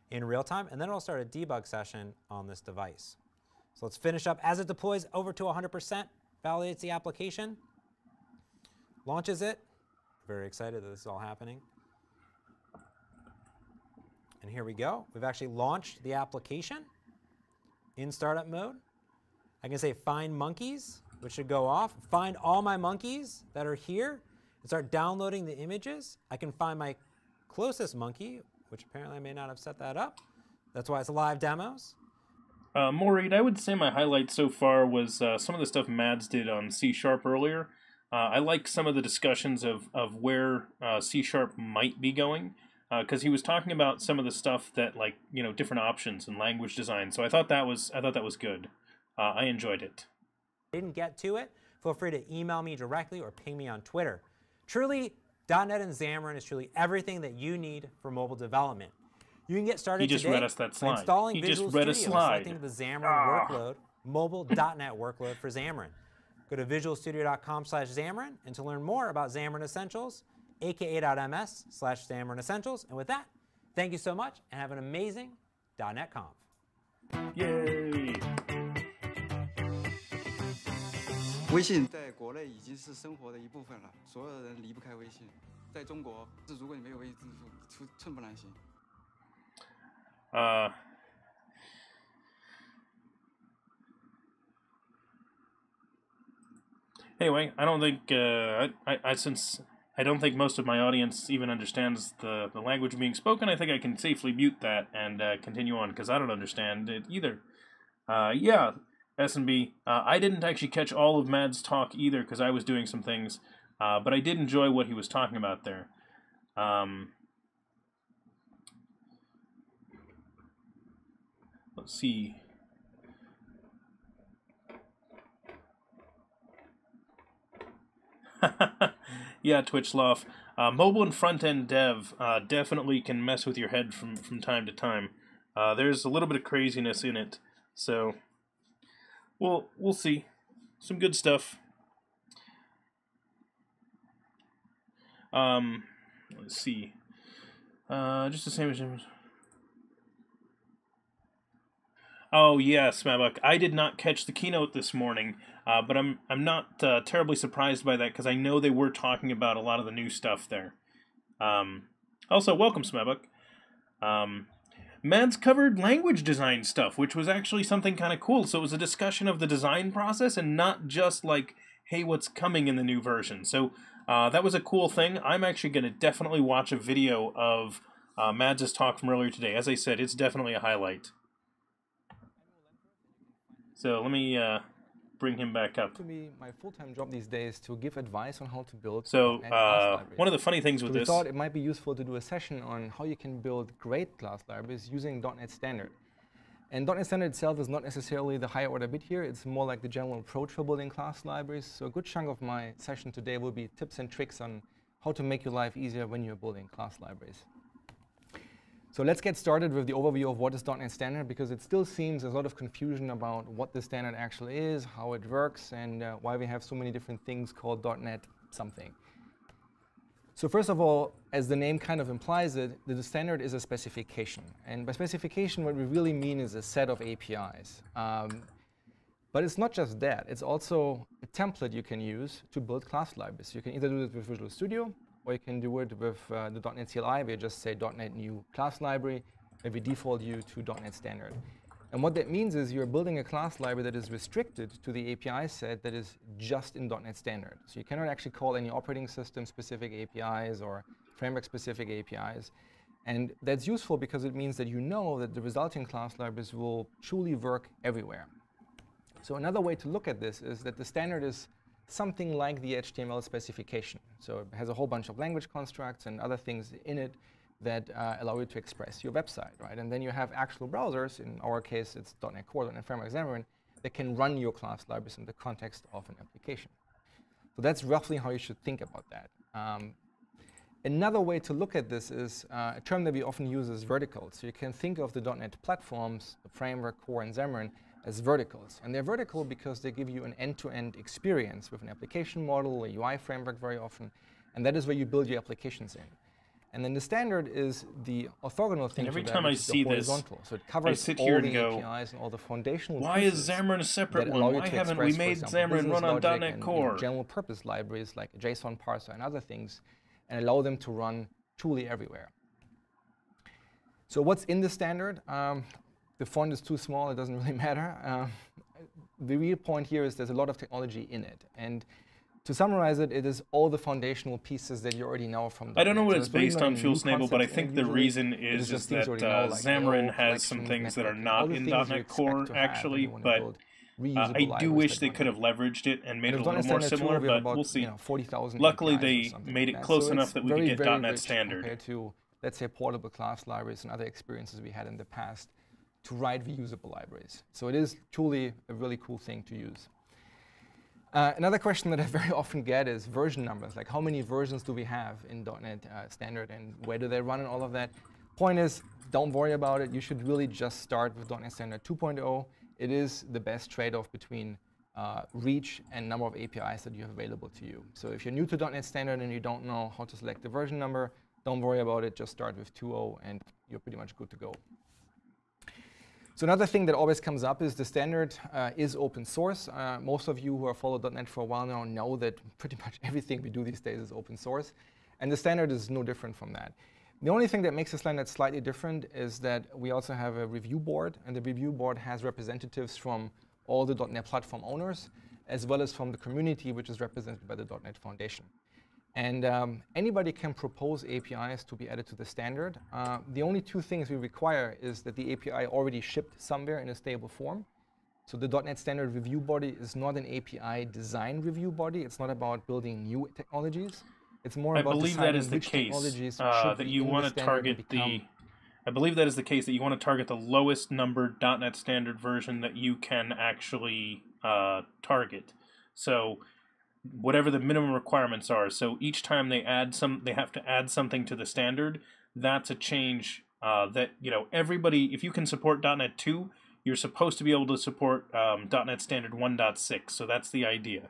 in real time, and then it'll start a debug session on this device. So let's finish up. As it deploys over to 100%, validates the application, launches it. Very excited that this is all happening. And here we go. We've actually launched the application in startup mode. I can say find monkeys, which should go off. Find all my monkeys that are here and start downloading the images. I can find my closest monkey, which apparently I may not have set that up. That's why it's live demos. Maureen, I would say my highlight so far was some of the stuff Mads did on C# earlier. I like some of the discussions of where C# might be going, because he was talking about some of the stuff that, like, you know, different options and language design. So I thought that was good. I enjoyed it. Didn't get to it, feel free to email me directly or ping me on Twitter. Truly, .NET and Xamarin is truly everything that you need for mobile development. You can get started today read us that slide. by installing He Visual just read Studio, a slide. selecting the Xamarin workload, mobile.NET workload for Xamarin. Go to visualstudio.com/Xamarin, and to learn more about Xamarin Essentials, aka.ms/Xamarin Essentials. And with that, thank you so much, and have an amazing .NET Conf. Yay! 微信在国内已经是生活的一部分了，所有人离不开微信。在中国，如果你没有微信支付，寸步难行。Anyway, I don't think since I don't think most of my audience even understands the language being spoken, I think I can safely mute that and continue on, because I don't understand it either. Yeah, S&B. I didn't actually catch all of Mads' talk either, because I was doing some things, but I did enjoy what he was talking about there. Let's see. Yeah, Twitchloff. Mobile and front-end dev definitely can mess with your head from time to time. There's a little bit of craziness in it, so we'll see. Some good stuff. Let's see. Just the same as... Oh yes, Mabuk. I did not catch the keynote this morning, but I'm not terribly surprised by that, because I know they were talking about a lot of the new stuff there. Also, welcome, Smebuk. Mads covered language design stuff, which was actually something kind of cool. So it was a discussion of the design process and not just like, hey, what's coming in the new version. So That was a cool thing. I'm actually going to definitely watch a video of Mads' talk from earlier today. As I said, it's definitely a highlight. So let me bring him back up. To me, my full-time job these days to give advice on how to build. So one of the funny things with we this, thought it might be useful to do a session on how you can build great class libraries using .NET Standard. And .NET Standard itself is not necessarily the higher order bit here. It's more like the general approach for building class libraries. So a good chunk of my session today will be tips and tricks on how to make your life easier when you're building class libraries. So let's get started with the overview of what is .NET Standard, because it still seems there's a lot of confusion about what the standard actually is, how it works, and why we have so many different things called .NET something. So first of all, as the name kind of implies it, the standard is a specification. And by specification, what we really mean is a set of APIs. But it's not just that. It's also a template you can use to build class libraries. You can either do it with Visual Studio, or you can do it with the .NET CLI, where you just say .NET new class library, where we default you to .NET Standard. And what that means is you're building a class library that is restricted to the API set that is just in .NET Standard. So you cannot actually call any operating system-specific APIs or framework-specific APIs. And that's useful because it means that you know that the resulting class libraries will truly work everywhere. So another way to look at this is that the standard is something like the HTML specification. So it has a whole bunch of language constructs and other things in it that allow you to express your website, right? And then you have actual browsers, in our case it's .NET Core, .NET Framework, Xamarin, that can run your class libraries in the context of an application. So that's roughly how you should think about that. Another way to look at this is a term that we often use is verticals. So you can think of the .NET platforms, the Framework, Core, and Xamarin, as verticals. And they're vertical because they give you an end-to-end experience with an application model, a UI framework very often, and that is where you build your applications in. And then the standard is the orthogonal thing. And every to time that, I which is see the this, horizontal. So it covers all the APIs and all the foundational why is Xamarin a separate one? Why haven't we made Xamarin run on .NET Core? General purpose libraries like a JSON parser and other things, and allow them to run truly everywhere. So what's in the standard? The font is too small, it doesn't really matter. The real point here is there's a lot of technology in it. And to summarize it, it is all the foundational pieces that you already know from .NET. I don't know what it's based on, Fuel Snable, but I think the reason is that Xamarin has some things that are not in .NET Core, actually, but I do wish they could have leveraged it and made it a little more similar, but we'll see. Luckily, they made it close enough that we could get .NET Standard. Compared to, let's say, portable class libraries and other experiences we had in the past to write reusable libraries. So it is truly a really cool thing to use. Another question that I very often get is version numbers, like how many versions do we have in .NET Standard and where do they run and all of that. Point is, don't worry about it. You should really just start with .NET Standard 2.0. It is the best trade-off between reach and number of APIs that you have available to you. So if you're new to .NET Standard and you don't know how to select the version number, don't worry about it. Just start with 2.0 and you're pretty much good to go. So another thing that always comes up is the standard is open source. Most of you who have followed .NET for a while now know that pretty much everything we do these days is open source. And the standard is no different from that. The only thing that makes the standard slightly different is that we also have a review board. And the review board has representatives from all the .NET platform owners, as well as from the community, which is represented by the .NET Foundation. And anybody can propose APIs to be added to the standard. The only two things we require is that the API already shipped somewhere in a stable form. So the .NET Standard review body is not an API design review body. It's not about building new technologies. It's more about deciding which technologies should be in the standard and become. I believe that is the case, that you want to target the lowest numbered .NET Standard version that you can actually target. So whatever the minimum requirements are. So each time they add they have to add something to the standard. That's a change that, you know, everybody, if you can support .NET 2, you're supposed to be able to support .NET Standard 1.6. So that's the idea.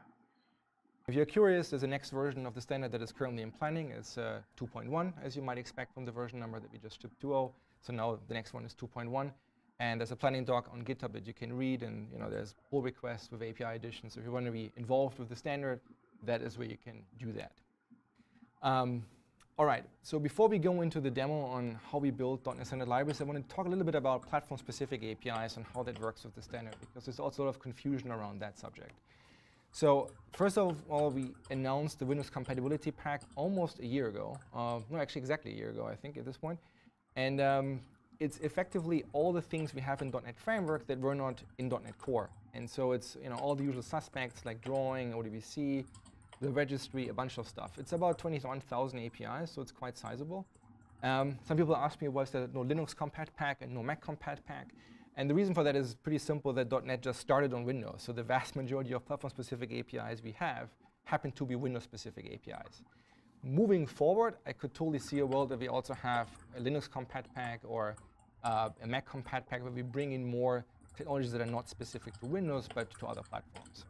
If you're curious, there's a next version of the standard that is currently in planning. It's 2.1, as you might expect from the version number that we just shipped 2.0. So now the next one is 2.1. And there's a planning doc on GitHub that you can read, and there's pull requests with API additions. So if you want to be involved with the standard, that is where you can do that. All right, so before we go into the demo on how we build .NET Standard libraries, I want to talk a little bit about platform-specific APIs and how that works with the standard, because there's also a lot of confusion around that subject. So first of all, we announced the Windows compatibility pack almost a year ago. No, actually exactly a year ago, I think, at this point. And it's effectively all the things we have in .NET Framework that were not in .NET Core. And so it's all the usual suspects like drawing, ODBC, the registry, a bunch of stuff. It's about 21,000 APIs, so it's quite sizable. Some people ask me, was there no Linux compat pack and no Mac compat pack? And the reason for that is pretty simple, that .NET just started on Windows. So the vast majority of platform-specific APIs we have happen to be Windows-specific APIs. Moving forward, I could totally see a world where we also have a Linux compat pack or a Mac compat pack where we bring in more technologies that are not specific to Windows, but to other platforms.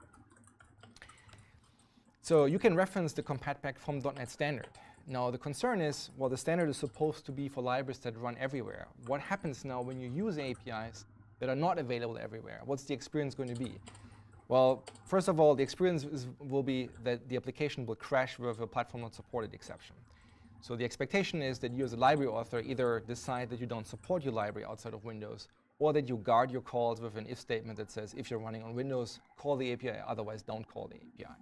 So you can reference the compat pack from .NET Standard. Now, the concern is, well, the standard is supposed to be for libraries that run everywhere. What happens now when you use APIs that are not available everywhere? What's the experience going to be? Well, first of all, the experience will be that the application will crash with a platform not supported exception. So the expectation is that you as a library author either decide that you don't support your library outside of Windows, or that you guard your calls with an if statement that says, if you're running on Windows, call the API, otherwise don't call the API.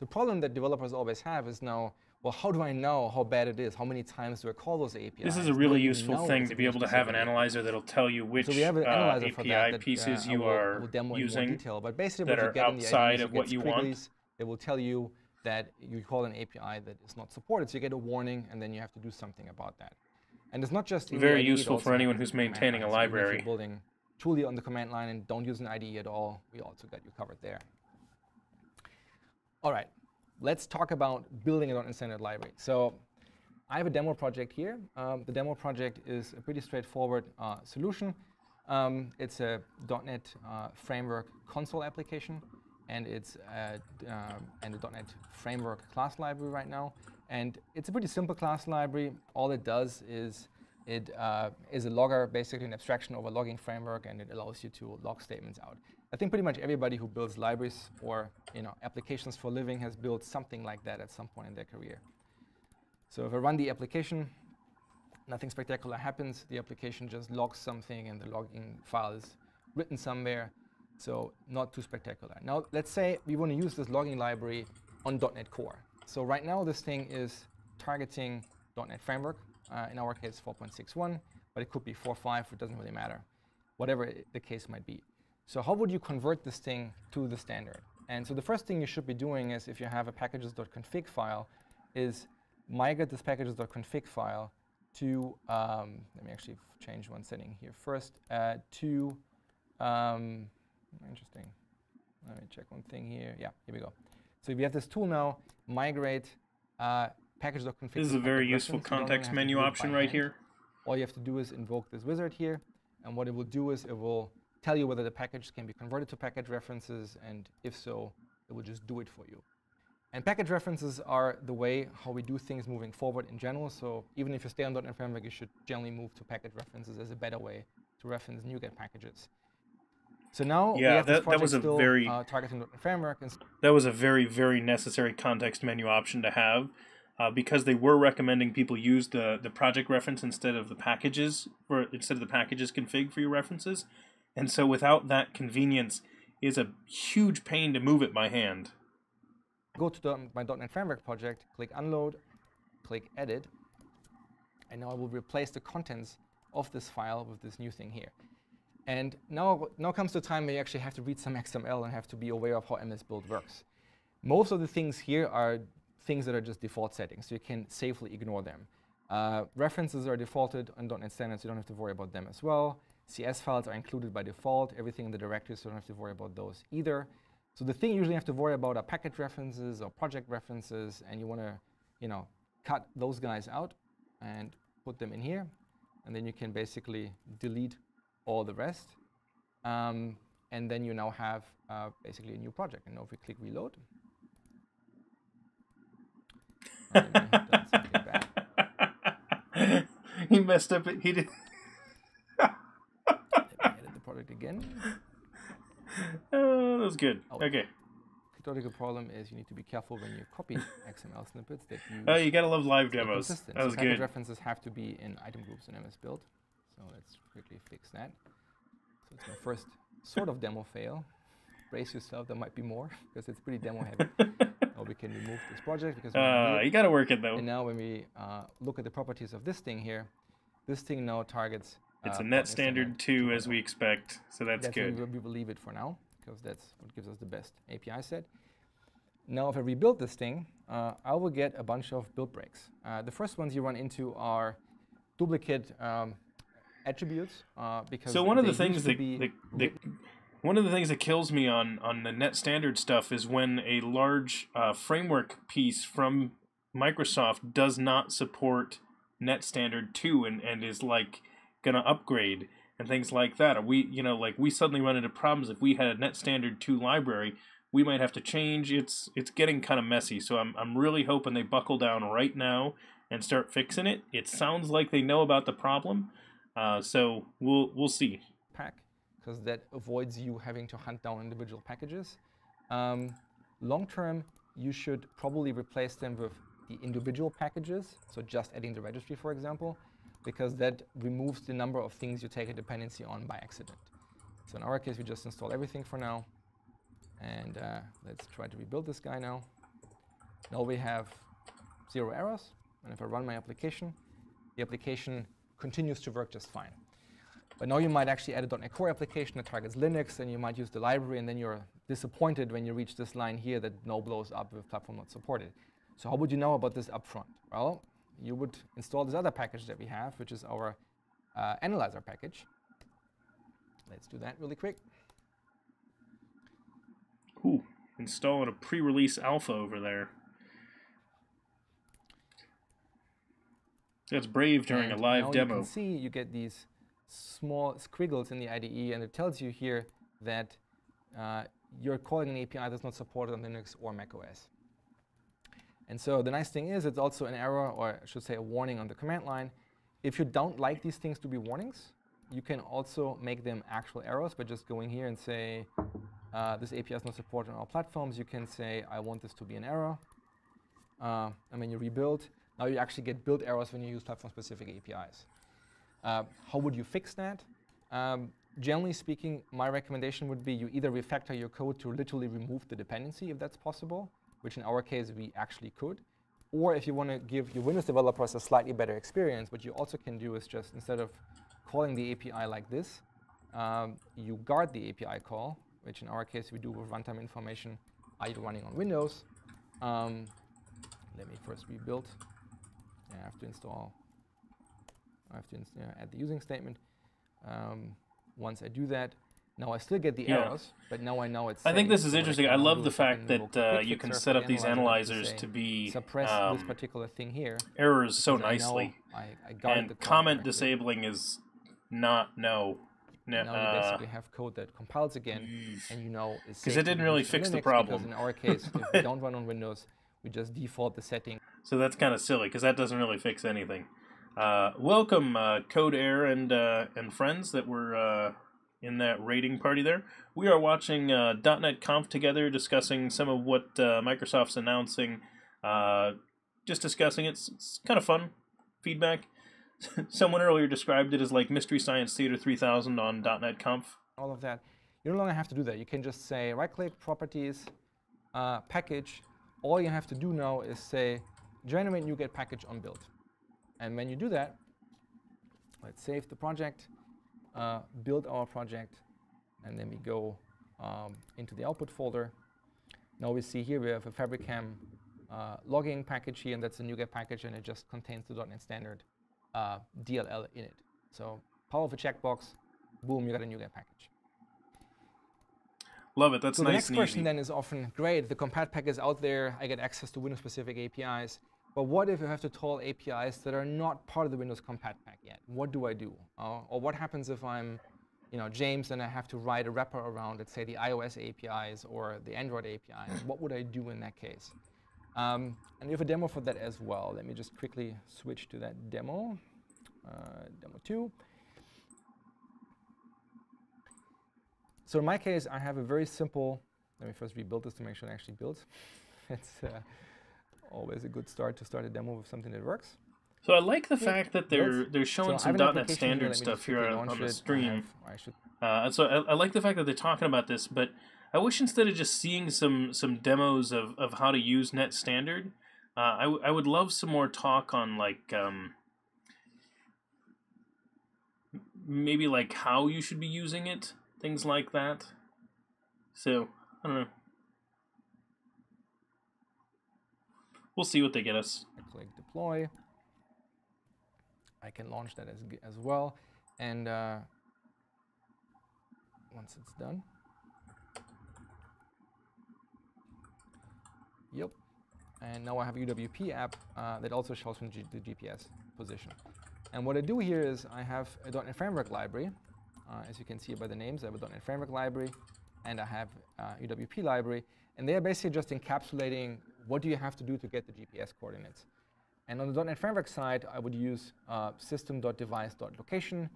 The problem that developers always have is now, well, how do I know how bad it is? How many times do I call those APIs? This is a really useful thing to be able to have an analyzer that'll tell you which so we have an analyzer API for that pieces you are are using detail. But basically that what you are get in the outside IDE of what you want. It will tell you that you call an API that is not supported. So you get a warning, and then you have to do something about that. And it's not just in very the IDE, useful for anyone who's maintaining a library. If you're building truly on the command line and don't use an IDE at all, we also got you covered there. All right. Let's talk about building a .NET Standard library. So I have a demo project here. The demo project is a pretty straightforward solution. It's a .NET Framework console application, and it's a .NET Framework class library right now. And it's a pretty simple class library. All it does is it is a logger, basically an abstraction over logging framework, and it allows you to log statements out. I think pretty much everybody who builds libraries or applications for a living has built something like that at some point in their career. So if I run the application, nothing spectacular happens. The application just logs something, and the logging file is written somewhere. So not too spectacular. Now, let's say we want to use this logging library on .NET Core. So right now, this thing is targeting .NET Framework. In our case, 4.61, but it could be 4.5. It doesn't really matter, whatever the case might be. So how would you convert this thing to the standard? And so the first thing you should be doing is, if you have a packages.config file, is migrate this packages.config file to, let me actually change one setting here first, to, interesting. Let me check one thing here. Yeah, here we go. So if you have this tool now, migrate package.config. This is a very useful context menu option right here. All you have to do is invoke this wizard here, and what it will do is it will tell you whether the package can be converted to package references, and if so, it will just do it for you. And package references are the way how we do things moving forward in general. So even if you stay on .NET Framework, you should generally move to package references as a better way to reference NuGet packages. So now we have this project still targeting .NET Framework. And that was a very, very necessary context menu option to have, because they were recommending people use the project reference instead of the packages config for your references. And so without that convenience, it's a huge pain to move it by hand. Go to my .NET Framework project, click Unload, click Edit, and now I will replace the contents of this file with this new thing here. And now comes the time where you actually have to read some XML and have to be aware of how MS-Build works. Most of the things here are things that are just default settings, so you can safely ignore them. References are defaulted on .NET Standard, so you don't have to worry about them as well. CS files are included by default, everything in the directory, so you don't have to worry about those either. So the thing you usually have to worry about are package references or project references, and you want to, cut those guys out and put them in here, and then you can basically delete all the rest, and then you now have basically a new project. And now if we click Reload, he messed up. He did. Edit the project again. That was good. Oh, okay. The critical problem is you need to be careful when you copy XML snippets that you. You gotta love live demos. That was good. References have to be in item groups in MS-Build. So let's quickly fix that. So it's my first sort of demo fail. brace yourself, there might be more because it's pretty demo heavy. Now we can remove this project because we don't need it. You got to work it though. And now when we look at the properties of this thing here, this thing now targets. It's a NET standard 2 as we expect, so that's good. We will leave it for now because that's what gives us the best API set. Now if I rebuild this thing, I will get a bunch of build breaks. The first ones you run into are duplicate attributes because so one of the things that kills me on the NET standard stuff is when a large framework piece from Microsoft does not support NET standard 2 and is like gonna upgrade and things like that. Or we suddenly run into problems if we had a NET standard 2 library. We might have to change. It's getting kind of messy. So I'm really hoping they buckle down right now and start fixing it. It sounds like they know about the problem. So we'll see. Pack, because that avoids you having to hunt down individual packages. Long term, you should probably replace them with the individual packages. So just adding the registry, for example, because that removes the number of things you take a dependency on by accident. So in our case, we just install everything for now. And let's try to rebuild this guy now. Now we have 0 errors. And if I run my application, the application continues to work just fine. But now you might actually add a .NET Core application that targets Linux, and you might use the library, and then you're disappointed when you reach this line here that no blows up with platform not supported. So how would you know about this upfront? Well, you would install this other package that we have, which is our analyzer package. Let's do that really quick. Ooh, installing a pre-release alpha over there. That's brave during a live demo. You can see you get these small squiggles in the IDE, and it tells you here that you're calling an API that's not supported on Linux or Mac OS. And so the nice thing is it's also an error, or I should say a warning on the command line. If you don't like these things to be warnings, you can also make them actual errors by just going here and say, this API is not supported on all platforms. You can say, I want this to be an error. And when you rebuild, now you actually get build errors when you use platform-specific APIs. How would you fix that? Generally speaking, my recommendation would be you either refactor your code to literally remove the dependency, if that's possible, which in our case we actually could. Or if you want to give your Windows developers a slightly better experience, what you also can do is just, instead of calling the API like this, you guard the API call, which in our case we do with runtime information. Are you running on Windows? Let me first rebuild. I have to install. I have to add the using statement. Once I do that, now I still get the errors, but now I know it's. I think this is interesting. I love the fact that you can set up these analyzers to be suppress this particular thing here. Errors so nicely. I got and comment disabling is not no. Now you basically have code that compiles again, and you know it's because it didn't really fix the problem. Because in our case, if we don't run on Windows, we just default the setting. So that's kind of silly because that doesn't really fix anything. Welcome, Code Air and friends that were in that raiding party there. We are watching .NET Conf together, discussing some of what Microsoft's announcing. Just discussing it. It's kind of fun. Feedback. Someone earlier described it as like Mystery Science Theater 3000 on .NET Conf. All of that. You no longer have to do that. You can just say right-click, Properties, Package. All you have to do now is say, generate NuGet package on build. And when you do that, let's save the project, build our project, and then we go into the output folder. Now we see here we have a Fabricam logging package here, and that's a NuGet package, and it just contains the .NET Standard DLL in it. So power of a checkbox, boom, you got a NuGet package. Love it. That's so nice. The next and question easy. then is often, great, the compat pack is out there, I get access to Windows-specific APIs. But what if you have to call APIs that are not part of the Windows compat pack yet? What do I do? Or what happens if I'm, James, and I have to write a wrapper around, let's say, the iOS APIs or the Android APIs? What would I do in that case? And we have a demo for that as well. Let me just quickly switch to that demo, demo 2. So in my case, I have a very simple. Let me first rebuild this to make sure it actually builds. It's always a good start to start a demo with something that works. So I like the fact that they're showing some .NET Standard stuff here on the stream. So I like the fact that they're talking about this, but I wish instead of just seeing some demos of how to use .NET Standard, I would love some more talk on like maybe like how you should be using it, things like that. So I don't know. We'll see what they get us. I click deploy. I can launch that as well, and once it's done, yep. And now I have a UWP app that also shows from the GPS position. And what I do here is I have a .NET Framework library. As you can see by the names, I have a .NET Framework library, and I have a UWP library. And they are basically just encapsulating what do you have to do to get the GPS coordinates. And on the .NET Framework side, I would use system.device.location.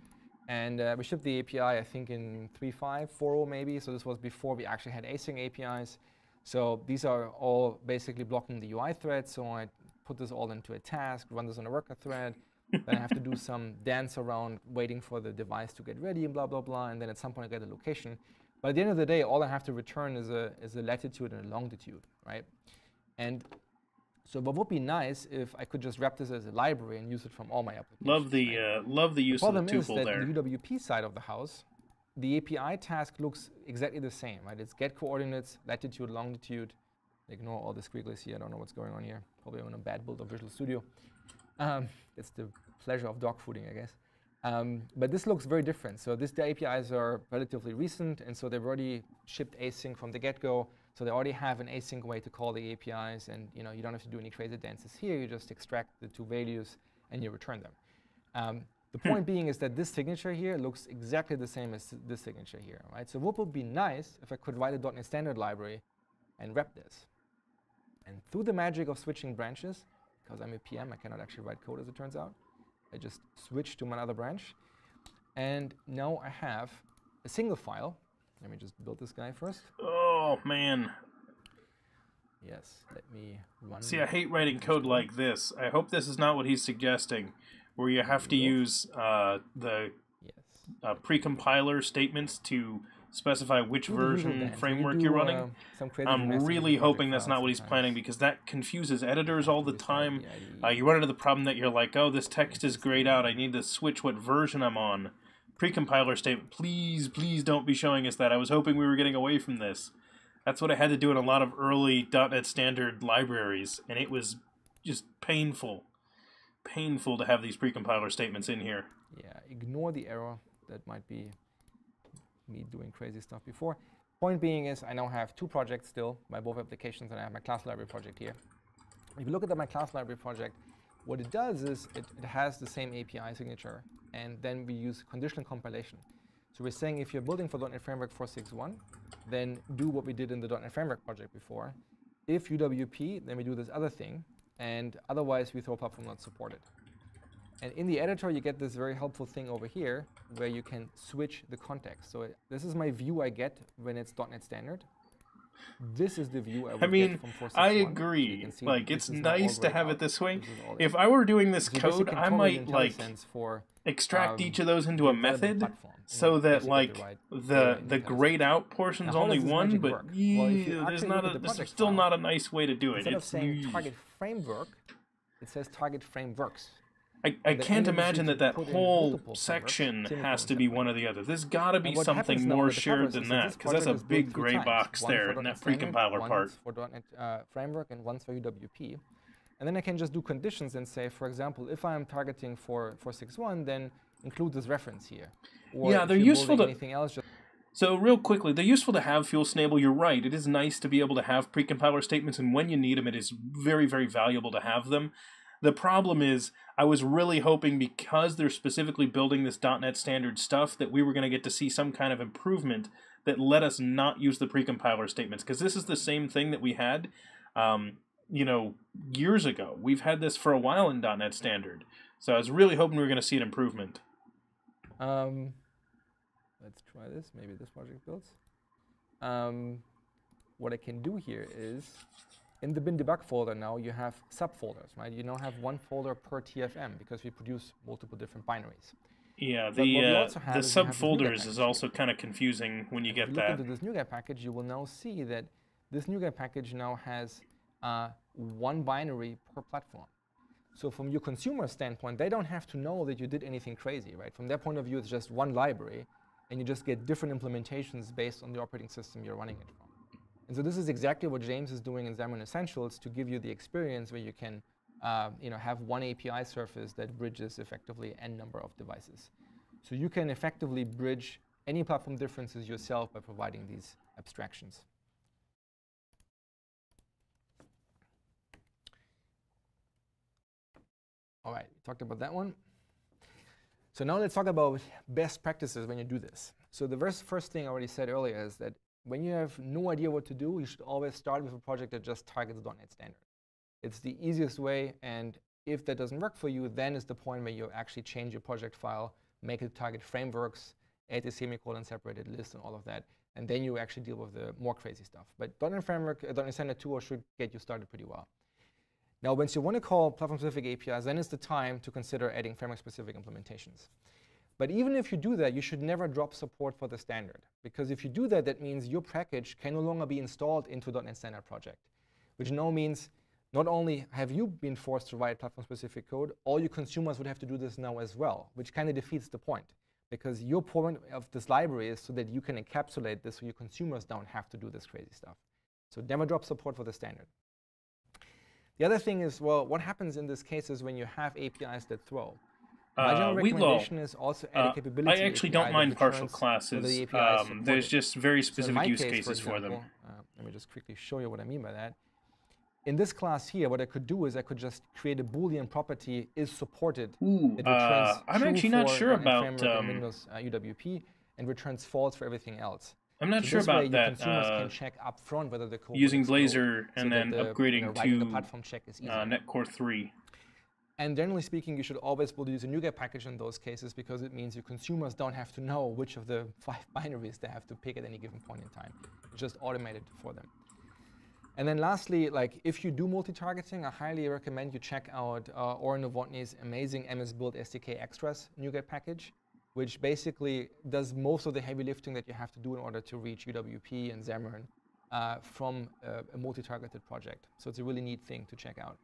And we shipped the API, I think, in 3.5, 4.0 maybe. So this was before we actually had async APIs. So these are all basically blocking the UI thread. So I put this all into a task, run this on a worker thread. Then I have to do some dance around waiting for the device to get ready and blah, blah, blah. And then at some point, I get a location. But at the end of the day, all I have to return is a latitude and a longitude, right? And so what would be nice if I could just wrap this as a library and use it from all my applications. Love the use of the tuple there. The problem is that the UWP side of the house, the API task looks exactly the same, right? It's get coordinates, latitude, longitude. Ignore all the squigglies here. I don't know what's going on here. Probably on a bad build of Visual Studio. It's the pleasure of dog fooding, I guess. But this looks very different. So the APIs are relatively recent, and so they've already shipped async from the get-go. So they already have an async way to call the APIs, and you don't have to do any crazy dances here. You just extract the two values, and you return them. The point being is that this signature here looks exactly the same as this signature here, right? So what would be nice if I could write a .NET Standard library and wrap this. And through the magic of switching branches, because I'm a PM, I cannot actually write code as it turns out. I just switch to another branch. And now I have a single file. Let me just build this guy first. Oh, man. Yes, let me run. See, I hate writing code like this. I hope this is not what he's suggesting, where you have to use the precompiler statements to specify which version framework you're running. I'm really hoping that's not what he's planning, because that confuses editors all the time. You run into the problem that you're like, oh, this text is grayed out. I need to switch what version I'm on. Precompiler statement, please don't be showing us that. I was hoping we were getting away from this. That's what I had to do in a lot of early .NET Standard libraries, and it was just painful. Painful to have these precompiler statements in here. Yeah, ignore the error. That might be me doing crazy stuff before. Point being is I now have two projects still, my both applications, and I have my class library project here. If you look at my class library project, what it does is it has the same API signature, and then we use conditional compilation. So we're saying if you're building for .NET Framework 4.6.1, then do what we did in the .NET Framework project before. If UWP, then we do this other thing, and otherwise we throw platform not supported. And in the editor, you get this very helpful thing over here where you can switch the context. So this is my view I get when it's .NET Standard. This is the view I would get from 4.6.1. I agree. So like, it's nice to have it this way. If I were doing this code, I might like extract each of those into a method so that like the grayed out portion's only one, but there's still not a nice way to do it. Instead of saying target framework, it says target frameworks. I can't imagine that whole section has to be one or the other. There's got to be something more shared than that, because that's a big gray box there in that precompiler part. For .NET Framework and once for UWP. And then I can just do conditions and say, for example, if I'm targeting for 4.6.1, then include this reference here. Or yeah, they're useful to... anything else, so real quickly, they're useful to have fuel stable. You're right. It is nice to be able to have precompiler statements, and when you need them, it is very, very valuable to have them. The problem is, I was really hoping, because they're specifically building this .NET Standard stuff, that we were going to get to see some kind of improvement that let us not use the precompiler statements. Because this is the same thing that we had, years ago. We've had this for a while in .NET Standard. So I was really hoping we were going to see an improvement. Let's try this. Maybe this project builds. What I can do here is, in the bin debug folder now, you have subfolders, right? You now have one folder per TFM because we produce multiple different binaries. Yeah, But what we also have the is we have this NuGet subfolders package is here. also kind of confusing when you And get if you look that. into this NuGet package, you will now see that this NuGet package now has one binary per platform. So from your consumer standpoint, they don't have to know that you did anything crazy, right? From their point of view, it's just one library, and you just get different implementations based on the operating system you're running it from. And so this is exactly what James is doing in Xamarin Essentials to give you the experience where you can have one API surface that bridges effectively n number of devices. So you can effectively bridge any platform differences yourself by providing these abstractions. All right, we talked about that one. So now let's talk about best practices when you do this. So the first thing I already said earlier is that when you have no idea what to do, you should always start with a project that just targets .NET Standard. It's the easiest way, and if that doesn't work for you, then is the point where you actually change your project file, make it target frameworks, add a semicolon separated list and all of that, and then you actually deal with the more crazy stuff. But .NET Framework, .NET Standard 2 should get you started pretty well. Now, once you want to call platform-specific APIs, then is the time to consider adding framework-specific implementations. But even if you do that, you should never drop support for the standard. Because if you do that, that means your package can no longer be installed into .NET Standard project, which now means not only have you been forced to write platform-specific code, all your consumers would have to do this now as well, which kind of defeats the point. Because your point of this library is so that you can encapsulate this so your consumers don't have to do this crazy stuff. So never drop support for the standard. The other thing is, well, what happens in this case is when you have APIs that throw. My general recommendation is also add a capability I actually API don't mind that partial returns classes. whether the API is There's supported. just very So in specific my use case, cases for them. let me just quickly show you what I mean by that. In this class here, what I could do is I could just create a Boolean property is supported. Ooh, that returns I'm true actually not for sure .NET about Framework and Windows UWP and returns false for everything else. I'm not So sure this way about your that. consumers can check up front whether the code Using will explode, Blazor and so then that the, upgrading writing the to platform check is easier. NET Core 3. And generally speaking, you should always use a NuGet package in those cases because it means your consumers don't have to know which of the 5 binaries they have to pick at any given point in time. It's just automated for them. And then lastly, like if you do multi-targeting, I highly recommend you check out Oren Novotny's amazing MS Build SDK Extras NuGet package, which basically does most of the heavy lifting that you have to do in order to reach UWP and Xamarin from a multi-targeted project. So it's a really neat thing to check out.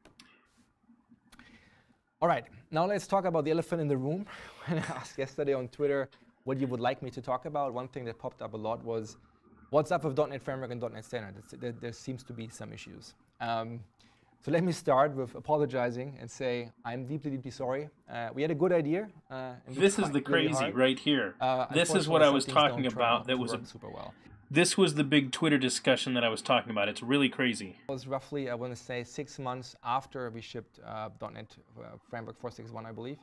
All right, now let's talk about the elephant in the room. When I asked yesterday on Twitter what you would like me to talk about, one thing that popped up a lot was what's up with .NET Framework and .NET Standard? There seems to be some issues. So let me start with apologizing and say I'm deeply, deeply sorry. We had a good idea. This is the crazy right here. This is what I was talking about. That was super well. This was the big Twitter discussion that I was talking about. It's really crazy. It was roughly, I want to say, 6 months after we shipped .NET Framework 4.6.1, I believe.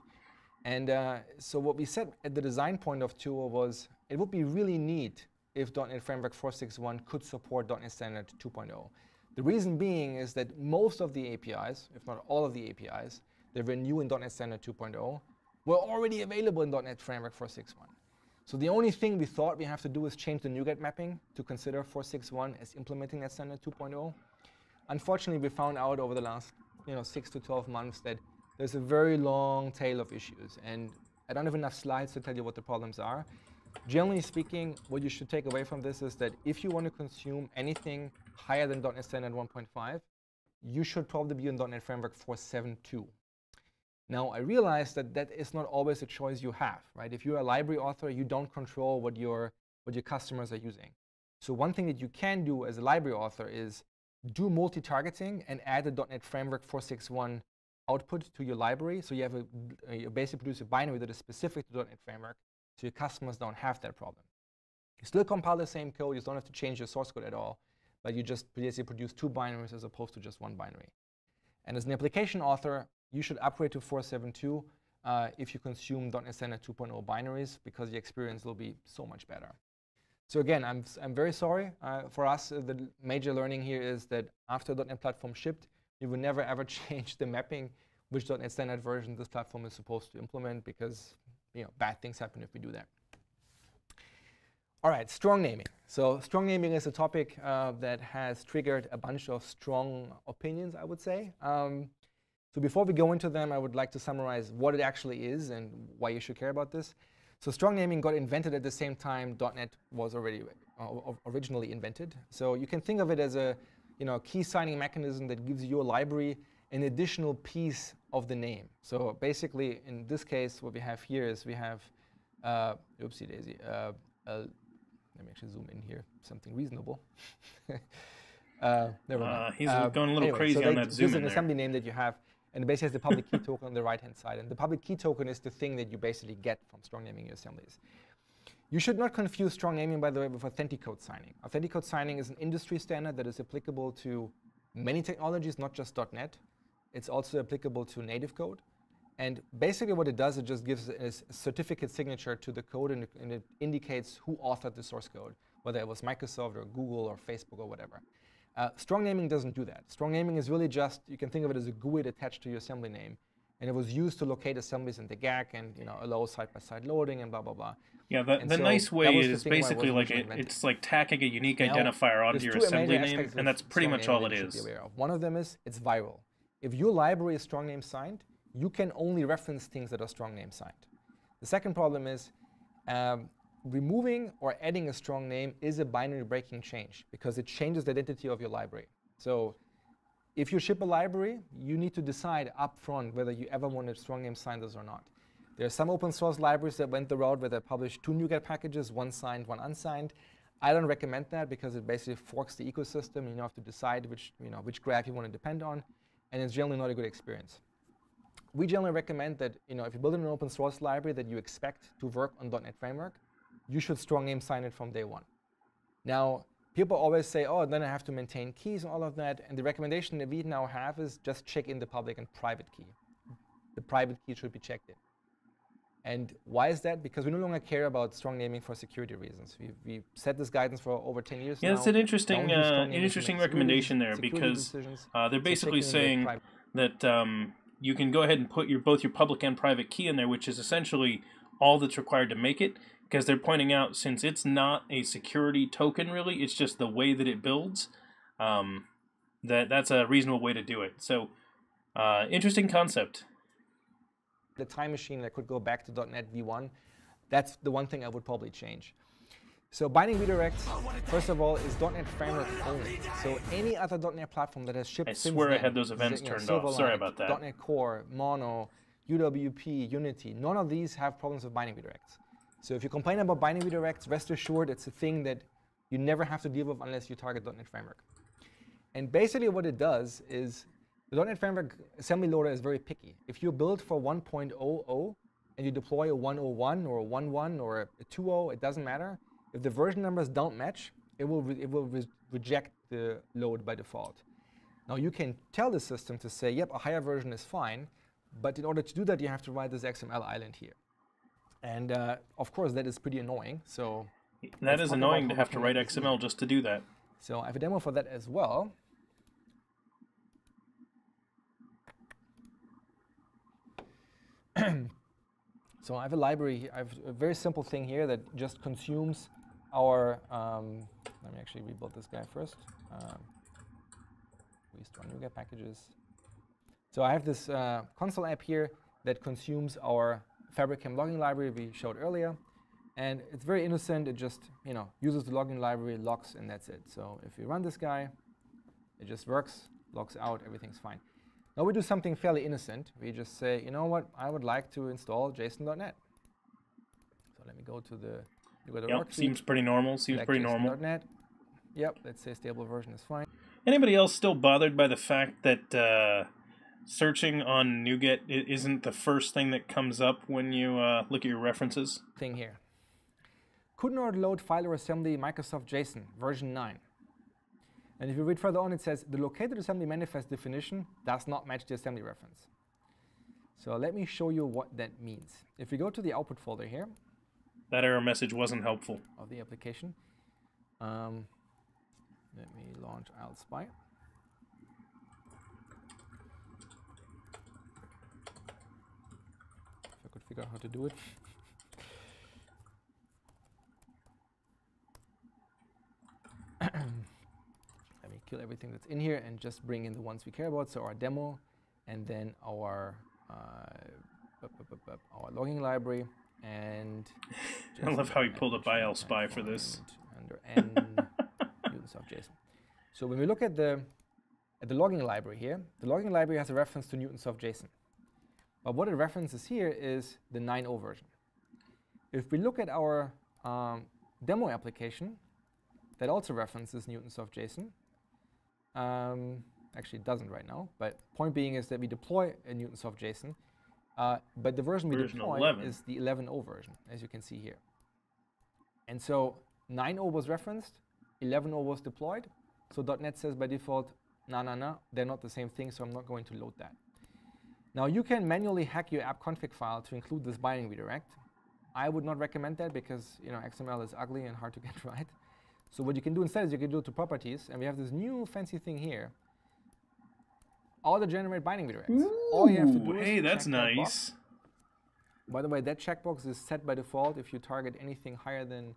And so what we said at the design point of Tool was it would be really neat if .NET Framework 4.6.1 could support .NET Standard 2.0. The reason being is that most of the APIs, if not all of the APIs, that were new in .NET Standard 2.0 were already available in .NET Framework 4.6.1. So the only thing we thought we have to do is change the NuGet mapping to consider 4.6.1 as implementing that Standard 2.0. Unfortunately, we found out over the last 6 to 12 months that there's a very long tail of issues. And I don't have enough slides to tell you what the problems are. Generally speaking, what you should take away from this is that if you want to consume anything higher than .NET Standard 1.5, you should probably be in .NET Framework 4.7.2. Now, I realize that that is not always a choice you have, right? If you're a library author, you don't control what your customers are using. So one thing that you can do as a library author is do multi-targeting and add a .NET Framework 4.6.1 output to your library. So you have you basically produce a binary that is specific to .NET Framework, so your customers don't have that problem. You still compile the same code. You don't have to change your source code at all, but you just basically produce 2 binaries as opposed to just 1 binary. And as an application author, you should upgrade to 4.7.2 if you consume .NET Standard 2.0 binaries, because the experience will be so much better. So again, I'm very sorry. For us, the major learning here is that after .NET Platform shipped, we will never ever change the mapping which .NET Standard version this platform is supposed to implement, because bad things happen if we do that. All right, strong naming. So strong naming is a topic that has triggered a bunch of strong opinions, I would say. So before we go into them, I would like to summarize what it actually is and why you should care about this. So strong naming got invented at the same time .NET was already originally invented. So you can think of it as a key signing mechanism that gives your library an additional piece of the name. So basically, in this case, what we have here is we have, oopsie daisy, let me actually zoom in here, something reasonable. Never mind. He's going a little anyway, crazy so on that zoom This is in an there. assembly name that you have, and it basically has the public key token on the right-hand side. And the public key token is the thing that you basically get from strong naming your assemblies. You should not confuse strong naming, by the way, with authenticode signing. Authenticode signing is an industry standard that is applicable to many technologies, not just .NET. It's also applicable to native code. And basically what it does, it just gives a certificate signature to the code, and it indicates who authored the source code, whether it was Microsoft or Google or Facebook or whatever. Strong naming doesn't do that. Strong naming is really just, you can think of it as a GUID attached to your assembly name. And it was used to locate assemblies in the GAC and allow side-by-side loading and blah, blah, blah. Yeah, the so nice way is is basically like it's like tacking a unique now, identifier onto your assembly name, and that's pretty much all it is. One of them is it's viral. If your library is strong name signed, you can only reference things that are strong name signed. The second problem is removing or adding a strong name is a binary breaking change because it changes the identity of your library. So if you ship a library, you need to decide up front whether you ever want a strong name signed or not. There are some open source libraries that went the route where they published 2 NuGet packages, one signed, one unsigned. I don't recommend that because it basically forks the ecosystem. You have to decide which graph you want to depend on, and it's generally not a good experience. We generally recommend that if you build an open source library that you expect to work on .NET Framework, you should strong name sign it from day one. Now, people always say, oh, then I have to maintain keys and all of that. And the recommendation that we now have is just check in the public and private key. The private key should be checked in. And why is that? Because we no longer care about strong naming for security reasons. We've set this guidance for over 10 years now. Yeah, it's an interesting recommendation there because they're basically saying that you can go ahead and put both your public and private key in there, which is essentially all that's required to make it. Because they're pointing out, since it's not a security token really, it's just the way that it builds, that's a reasonable way to do it. So, interesting concept. The time machine that could go back to .NET V1, that's the one thing I would probably change. So binding redirects, first of all, is .NET Framework only. So any other .NET platform that has shipped since then, I swear I had those events turned off. Sorry about that. .NET Core, Mono, UWP, Unity, none of these have problems with binding redirects. So if you complain about binding redirects, rest assured it's a thing that you never have to deal with unless you target .NET Framework. And basically what it does is the .NET Framework assembly loader is very picky. If you build for 1.00 and you deploy a 101 or a 11 or a 2.0, it doesn't matter. If the version numbers don't match, it will reject the load by default. Now you can tell the system to say, yep, a higher version is fine, but in order to do that, you have to write this XML island here. And of course, that is pretty annoying. So that is annoying to have to write XML just to do that. So I have a demo for that as well. So I have a library. I have a very simple thing here that just consumes our. Let me actually rebuild this guy first. Restore NuGet packages. So I have this console app here that consumes our FabricCam logging library we showed earlier, and it's very innocent. It just uses the logging library, logs, and that's it. So if you run this guy, it just works, logs out, everything's fine. Now we do something fairly innocent. We just say, you know what, I would like to install JSON.NET. So let me go to the Yep, seems pretty normal. Seems pretty normal. .NET. Yep, let's say stable version is fine. Anybody else still bothered by the fact that searching on NuGet isn't the first thing that comes up when you look at your references? Thing here. Could not load file or assembly Microsoft JSON version 9. And if you read further on, it says the located assembly manifest definition does not match the assembly reference. So let me show you what that means. If we go to the output folder here, that error message wasn't helpful. Of the application. Let me launch ILSpy. If I could figure out how to do it. Let me kill everything that's in here and just bring in the ones we care about. So our demo, and then our logging library, and I love how he pulled up ILSpy for this. Under N Newtons of JSON. So when we look at the logging library here, the logging library has a reference to Newtons of JSON. But what it references here is the 9.0 version. If we look at our demo application, that also references Newtons of JSON. Actually, it doesn't right now, but point being is that we deploy a Newtons of JSON, but the version we deploy 11. is the 11.0 version, as you can see here. And so 9.0 was referenced, 11.0 was deployed, so .NET says by default, no, they're not the same thing, so I'm not going to load that. Now, you can manually hack your app config file to include this binding redirect. I would not recommend that because XML is ugly and hard to get right. So what you can do instead is you can go to properties, and we have this new fancy thing here. Auto-generate binding redirects. Ooh, all you have to do is hey, that's check that nice. box. By the way, that checkbox is set by default if you target anything higher than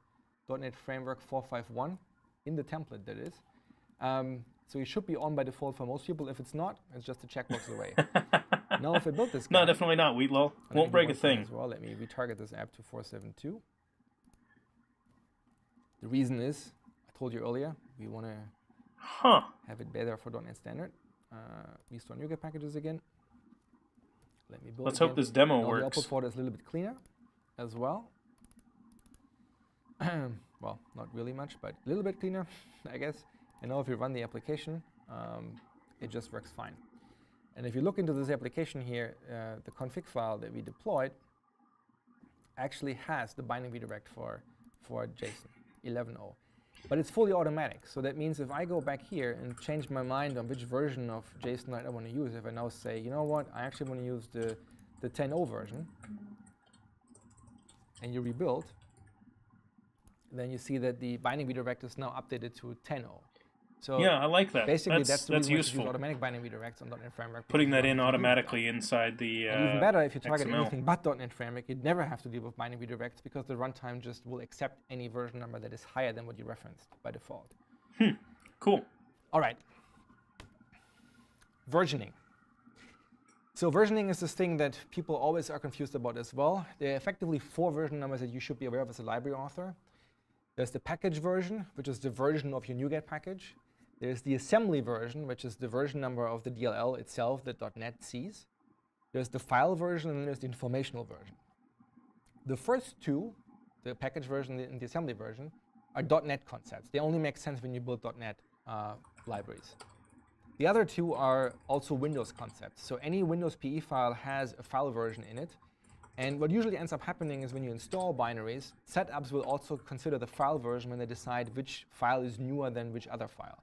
.NET Framework 4.5.1 in the template, that is. So it should be on by default for most people. If it's not, it's just a checkbox away. Now, if I build this guy, No, definitely not, Wheatlol. Won't break a thing. As well. Let me retarget this app to 4.7.2. The reason is, I told you earlier, we want to have it better for .NET Standard. Restore NuGet packages again. Let me build. Let's hope this demo now works. The output folder is a little bit cleaner as well. Well, not really much, but a little bit cleaner, I guess. And now if you run the application, it just works fine. And if you look into this application here, the config file that we deployed actually has the binding redirect for JSON 11.0. But it's fully automatic. So that means if I go back here and change my mind on which version of JSON I want to use, if I now say, you know what, I actually want to use the 10.0 version, and you rebuild, then you see that the binding redirect is now updated to 10.0. So yeah, I like that. Basically, that's the reason useful. use automatic binding redirects on .NET Framework. Putting that in automatically inside the and even better, if you target XML. anything but .NET Framework, you'd never have to deal with binding redirects because the runtime just will accept any version number that is higher than what you referenced by default. Cool. All right. Versioning. So versioning is this thing that people always are confused about as well. There are effectively 4 version numbers that you should be aware of as a library author. There's the package version, which is the version of your NuGet package. There's the assembly version, which is the version number of the DLL itself that .NET sees. There's the file version, and then there's the informational version. The first two, the package version and the assembly version, are .NET concepts. They only make sense when you build .NET libraries. The other two are also Windows concepts. So any Windows PE file has a file version in it. And what usually ends up happening is when you install binaries, setups will also consider the file version when they decide which file is newer than which other file.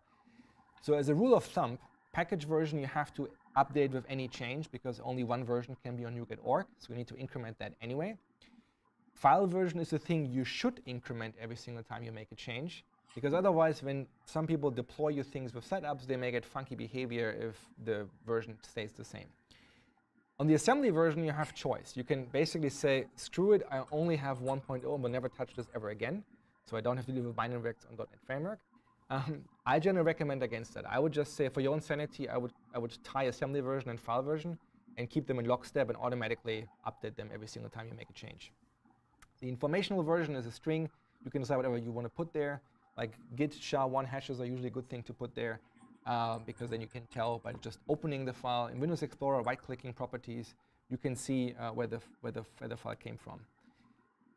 So as a rule of thumb, package version you have to update with any change because only one version can be on NuGet org, so we need to increment that anyway. File version is a thing you should increment every single time you make a change, because otherwise when some people deploy you things with setups, they may get funky behavior if the version stays the same. On the assembly version, you have choice. You can basically say, screw it, I only have 1.0 and will never touch this ever again, so I don't have to deal with binding redirects on .NET Framework. I generally recommend against that. I would just say, for your own sanity, I would tie assembly version and file version and keep them in lockstep and automatically update them every single time you make a change. The informational version is a string. You can decide whatever you want to put there. Like git SHA-1 hashes are usually a good thing to put there because then you can tell by just opening the file. In Windows Explorer, right-clicking properties, you can see where the file came from.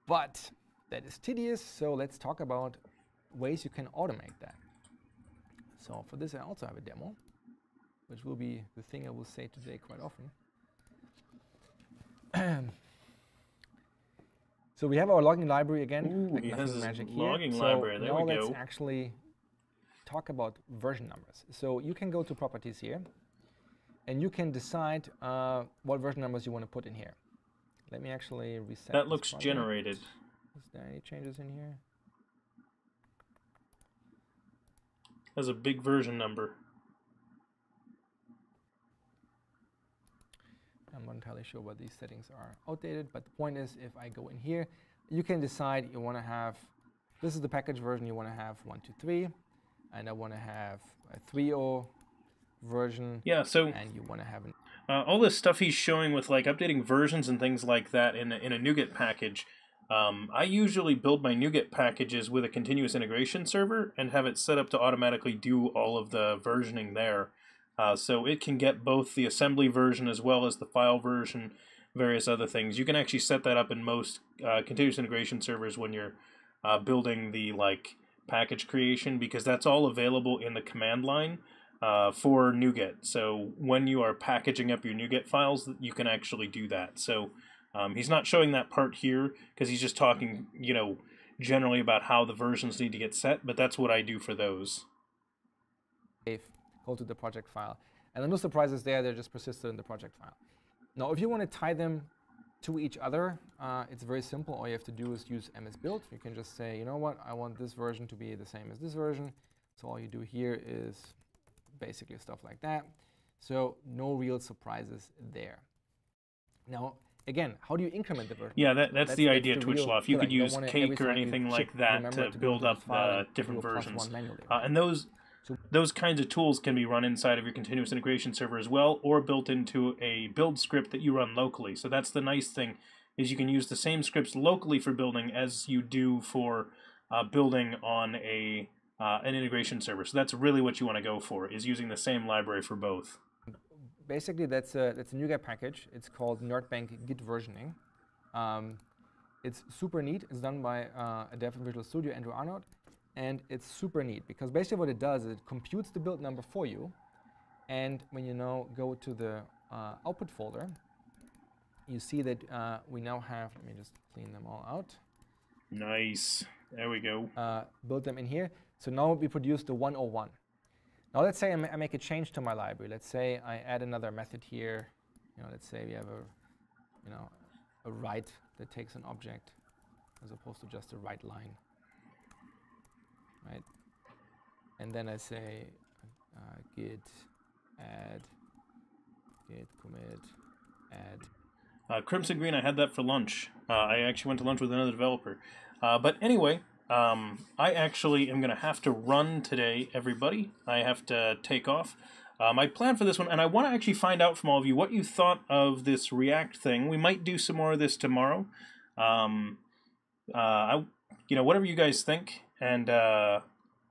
But that is tedious, so let's talk about ways you can automate that. So for this, I also have a demo, which will be the thing I will say today quite often. So we have our logging library again. Ooh, he has his magic logging here. library. There now we let's go. actually talk about version numbers. So you can go to properties here, and you can decide what version numbers you want to put in here. Let me actually reset. That this looks project. generated. Is there any changes in here? Has a big version number. I'm not entirely sure what these settings are outdated, but the point is, if I go in here, you can decide you want to have, this is the package version, you want to have 1.2.3, and I want to have a 3.0 version. Yeah, so and you want to have an all this stuff he's showing with like updating versions and things like that in a NuGet package, I usually build my NuGet packages with a continuous integration server and have it set up to automatically do all of the versioning there. So it can get both the assembly version as well as the file version, various other things. You can actually set that up in most continuous integration servers when you're building the package creation, because that's all available in the command line for NuGet. So when you are packaging up your NuGet files, you can actually do that. So he's not showing that part here because he's just talking, generally about how the versions need to get set, but that's what I do for those. Go to the project file. And the no surprises there, they're just persisted in the project file. Now, if you want to tie them to each other, it's very simple. All you have to do is use MS-build. You can just say, you know what, I want this version to be the same as this version. So all you do here is basically stuff like that. So no real surprises there. Now, again, how do you increment the version? Yeah, that's the idea, Twitchloff. You could use Cake or anything like that to build up different versions. And those kinds of tools can be run inside of your continuous integration server as well, or built into a build script that you run locally. So that's the nice thing, is you can use the same scripts locally for building as you do for building on an integration server. So that's really what you want to go for, is using the same library for both. Basically, that's a NuGet package. It's called NerdBank Git versioning. It's super neat. It's done by a dev in Visual Studio, Andrew Arnold. And it's super neat because basically what it does is it computes the build number for you. And when you now go to the output folder, you see that we now have, let me just clean them all out. Nice. There we go. Build them in here. So now we produce the 101. Now let's say I make a change to my library. Let's say I add another method here. Let's say we have a write that takes an object as opposed to just a write line. Right? And then I say git add, git commit, add. Crimson Green, I had that for lunch. I actually went to lunch with another developer. But anyway, I actually am going to have to run today, everybody. I have to take off. My plan for this one, and I want to actually find out from all of you what you thought of this React thing. We might do some more of this tomorrow. Whatever you guys think. And I'm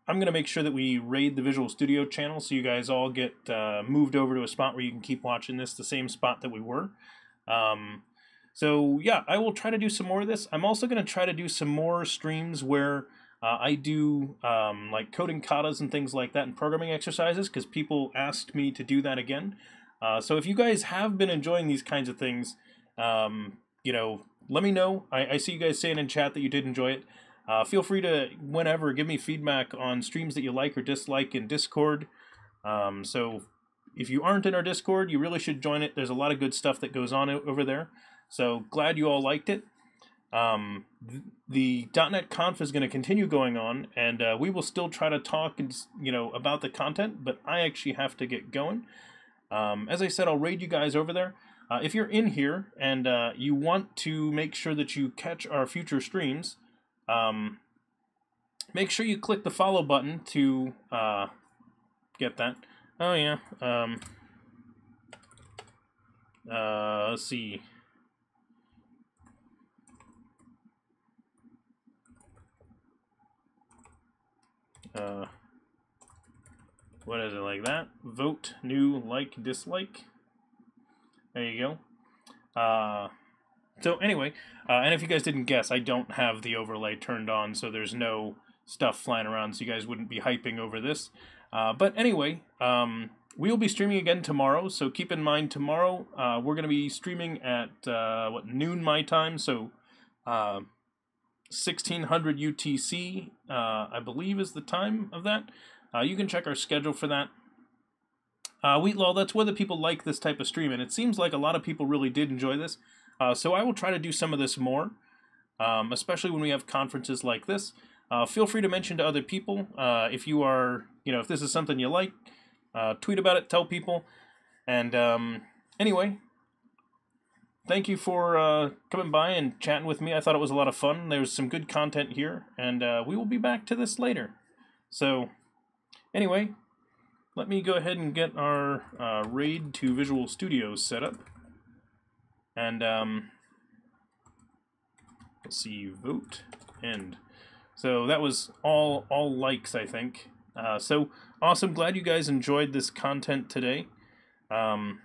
going to make sure that we raid the Visual Studio channel so you guys all get moved over to a spot where you can keep watching this, the same spot that we were. So yeah, I will try to do some more of this. I'm also going to try to do some more streams where I do like coding katas and things like that and programming exercises, because people asked me to do that again. So if you guys have been enjoying these kinds of things, let me know. I see you guys saying in chat that you did enjoy it. Feel free to, whenever, give me feedback on streams that you like or dislike in Discord. So if you aren't in our Discord, you really should join it. There's a lot of good stuff that goes on over there. So glad you all liked it. The .NET Conf is going to continue going on, and we will still try to talk about the content, but I actually have to get going. As I said, I'll raid you guys over there. If you're in here and you want to make sure that you catch our future streams, make sure you click the follow button to get that. Oh yeah. Let's see. What is it, like that? Vote, new, like, dislike. There you go. So anyway, and if you guys didn't guess, I don't have the overlay turned on, so there's no stuff flying around, so you guys wouldn't be hyping over this. But anyway, we will be streaming again tomorrow, so keep in mind tomorrow we're going to be streaming at, noon my time, so 1600 UTC, I believe is the time of that. You can check our schedule for that. Wheatlaw, that's whether people like this type of stream, and it seems like a lot of people really did enjoy this. So I will try to do some of this more, especially when we have conferences like this. Feel free to mention to other people if you are, if this is something you like. Tweet about it, tell people. And anyway, thank you for coming by and chatting with me. I thought it was a lot of fun. There's some good content here, and we will be back to this later. So anyway, let me go ahead and get our raid to Visual Studio set up. And let's see, vote, end. So that was all likes, I think. So awesome, glad you guys enjoyed this content today. I'm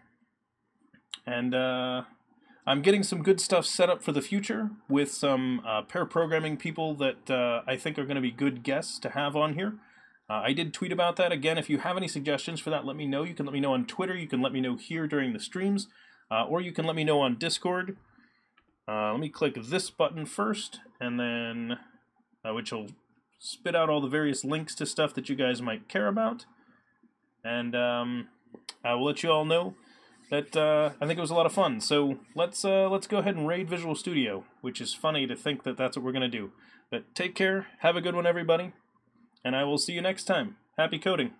getting some good stuff set up for the future with some pair programming people that I think are going to be good guests to have on here. I did tweet about that. Again, if you have any suggestions for that, let me know. You can let me know on Twitter. You can let me know here during the streams. Or you can let me know on Discord. Let me click this button first, and then which will spit out all the various links to stuff that you guys might care about. And I will let you all know that I think it was a lot of fun. So let's go ahead and raid Visual Studio, which is funny to think that that's what we're going to do. But take care. Have a good one, everybody. And I will see you next time. Happy coding.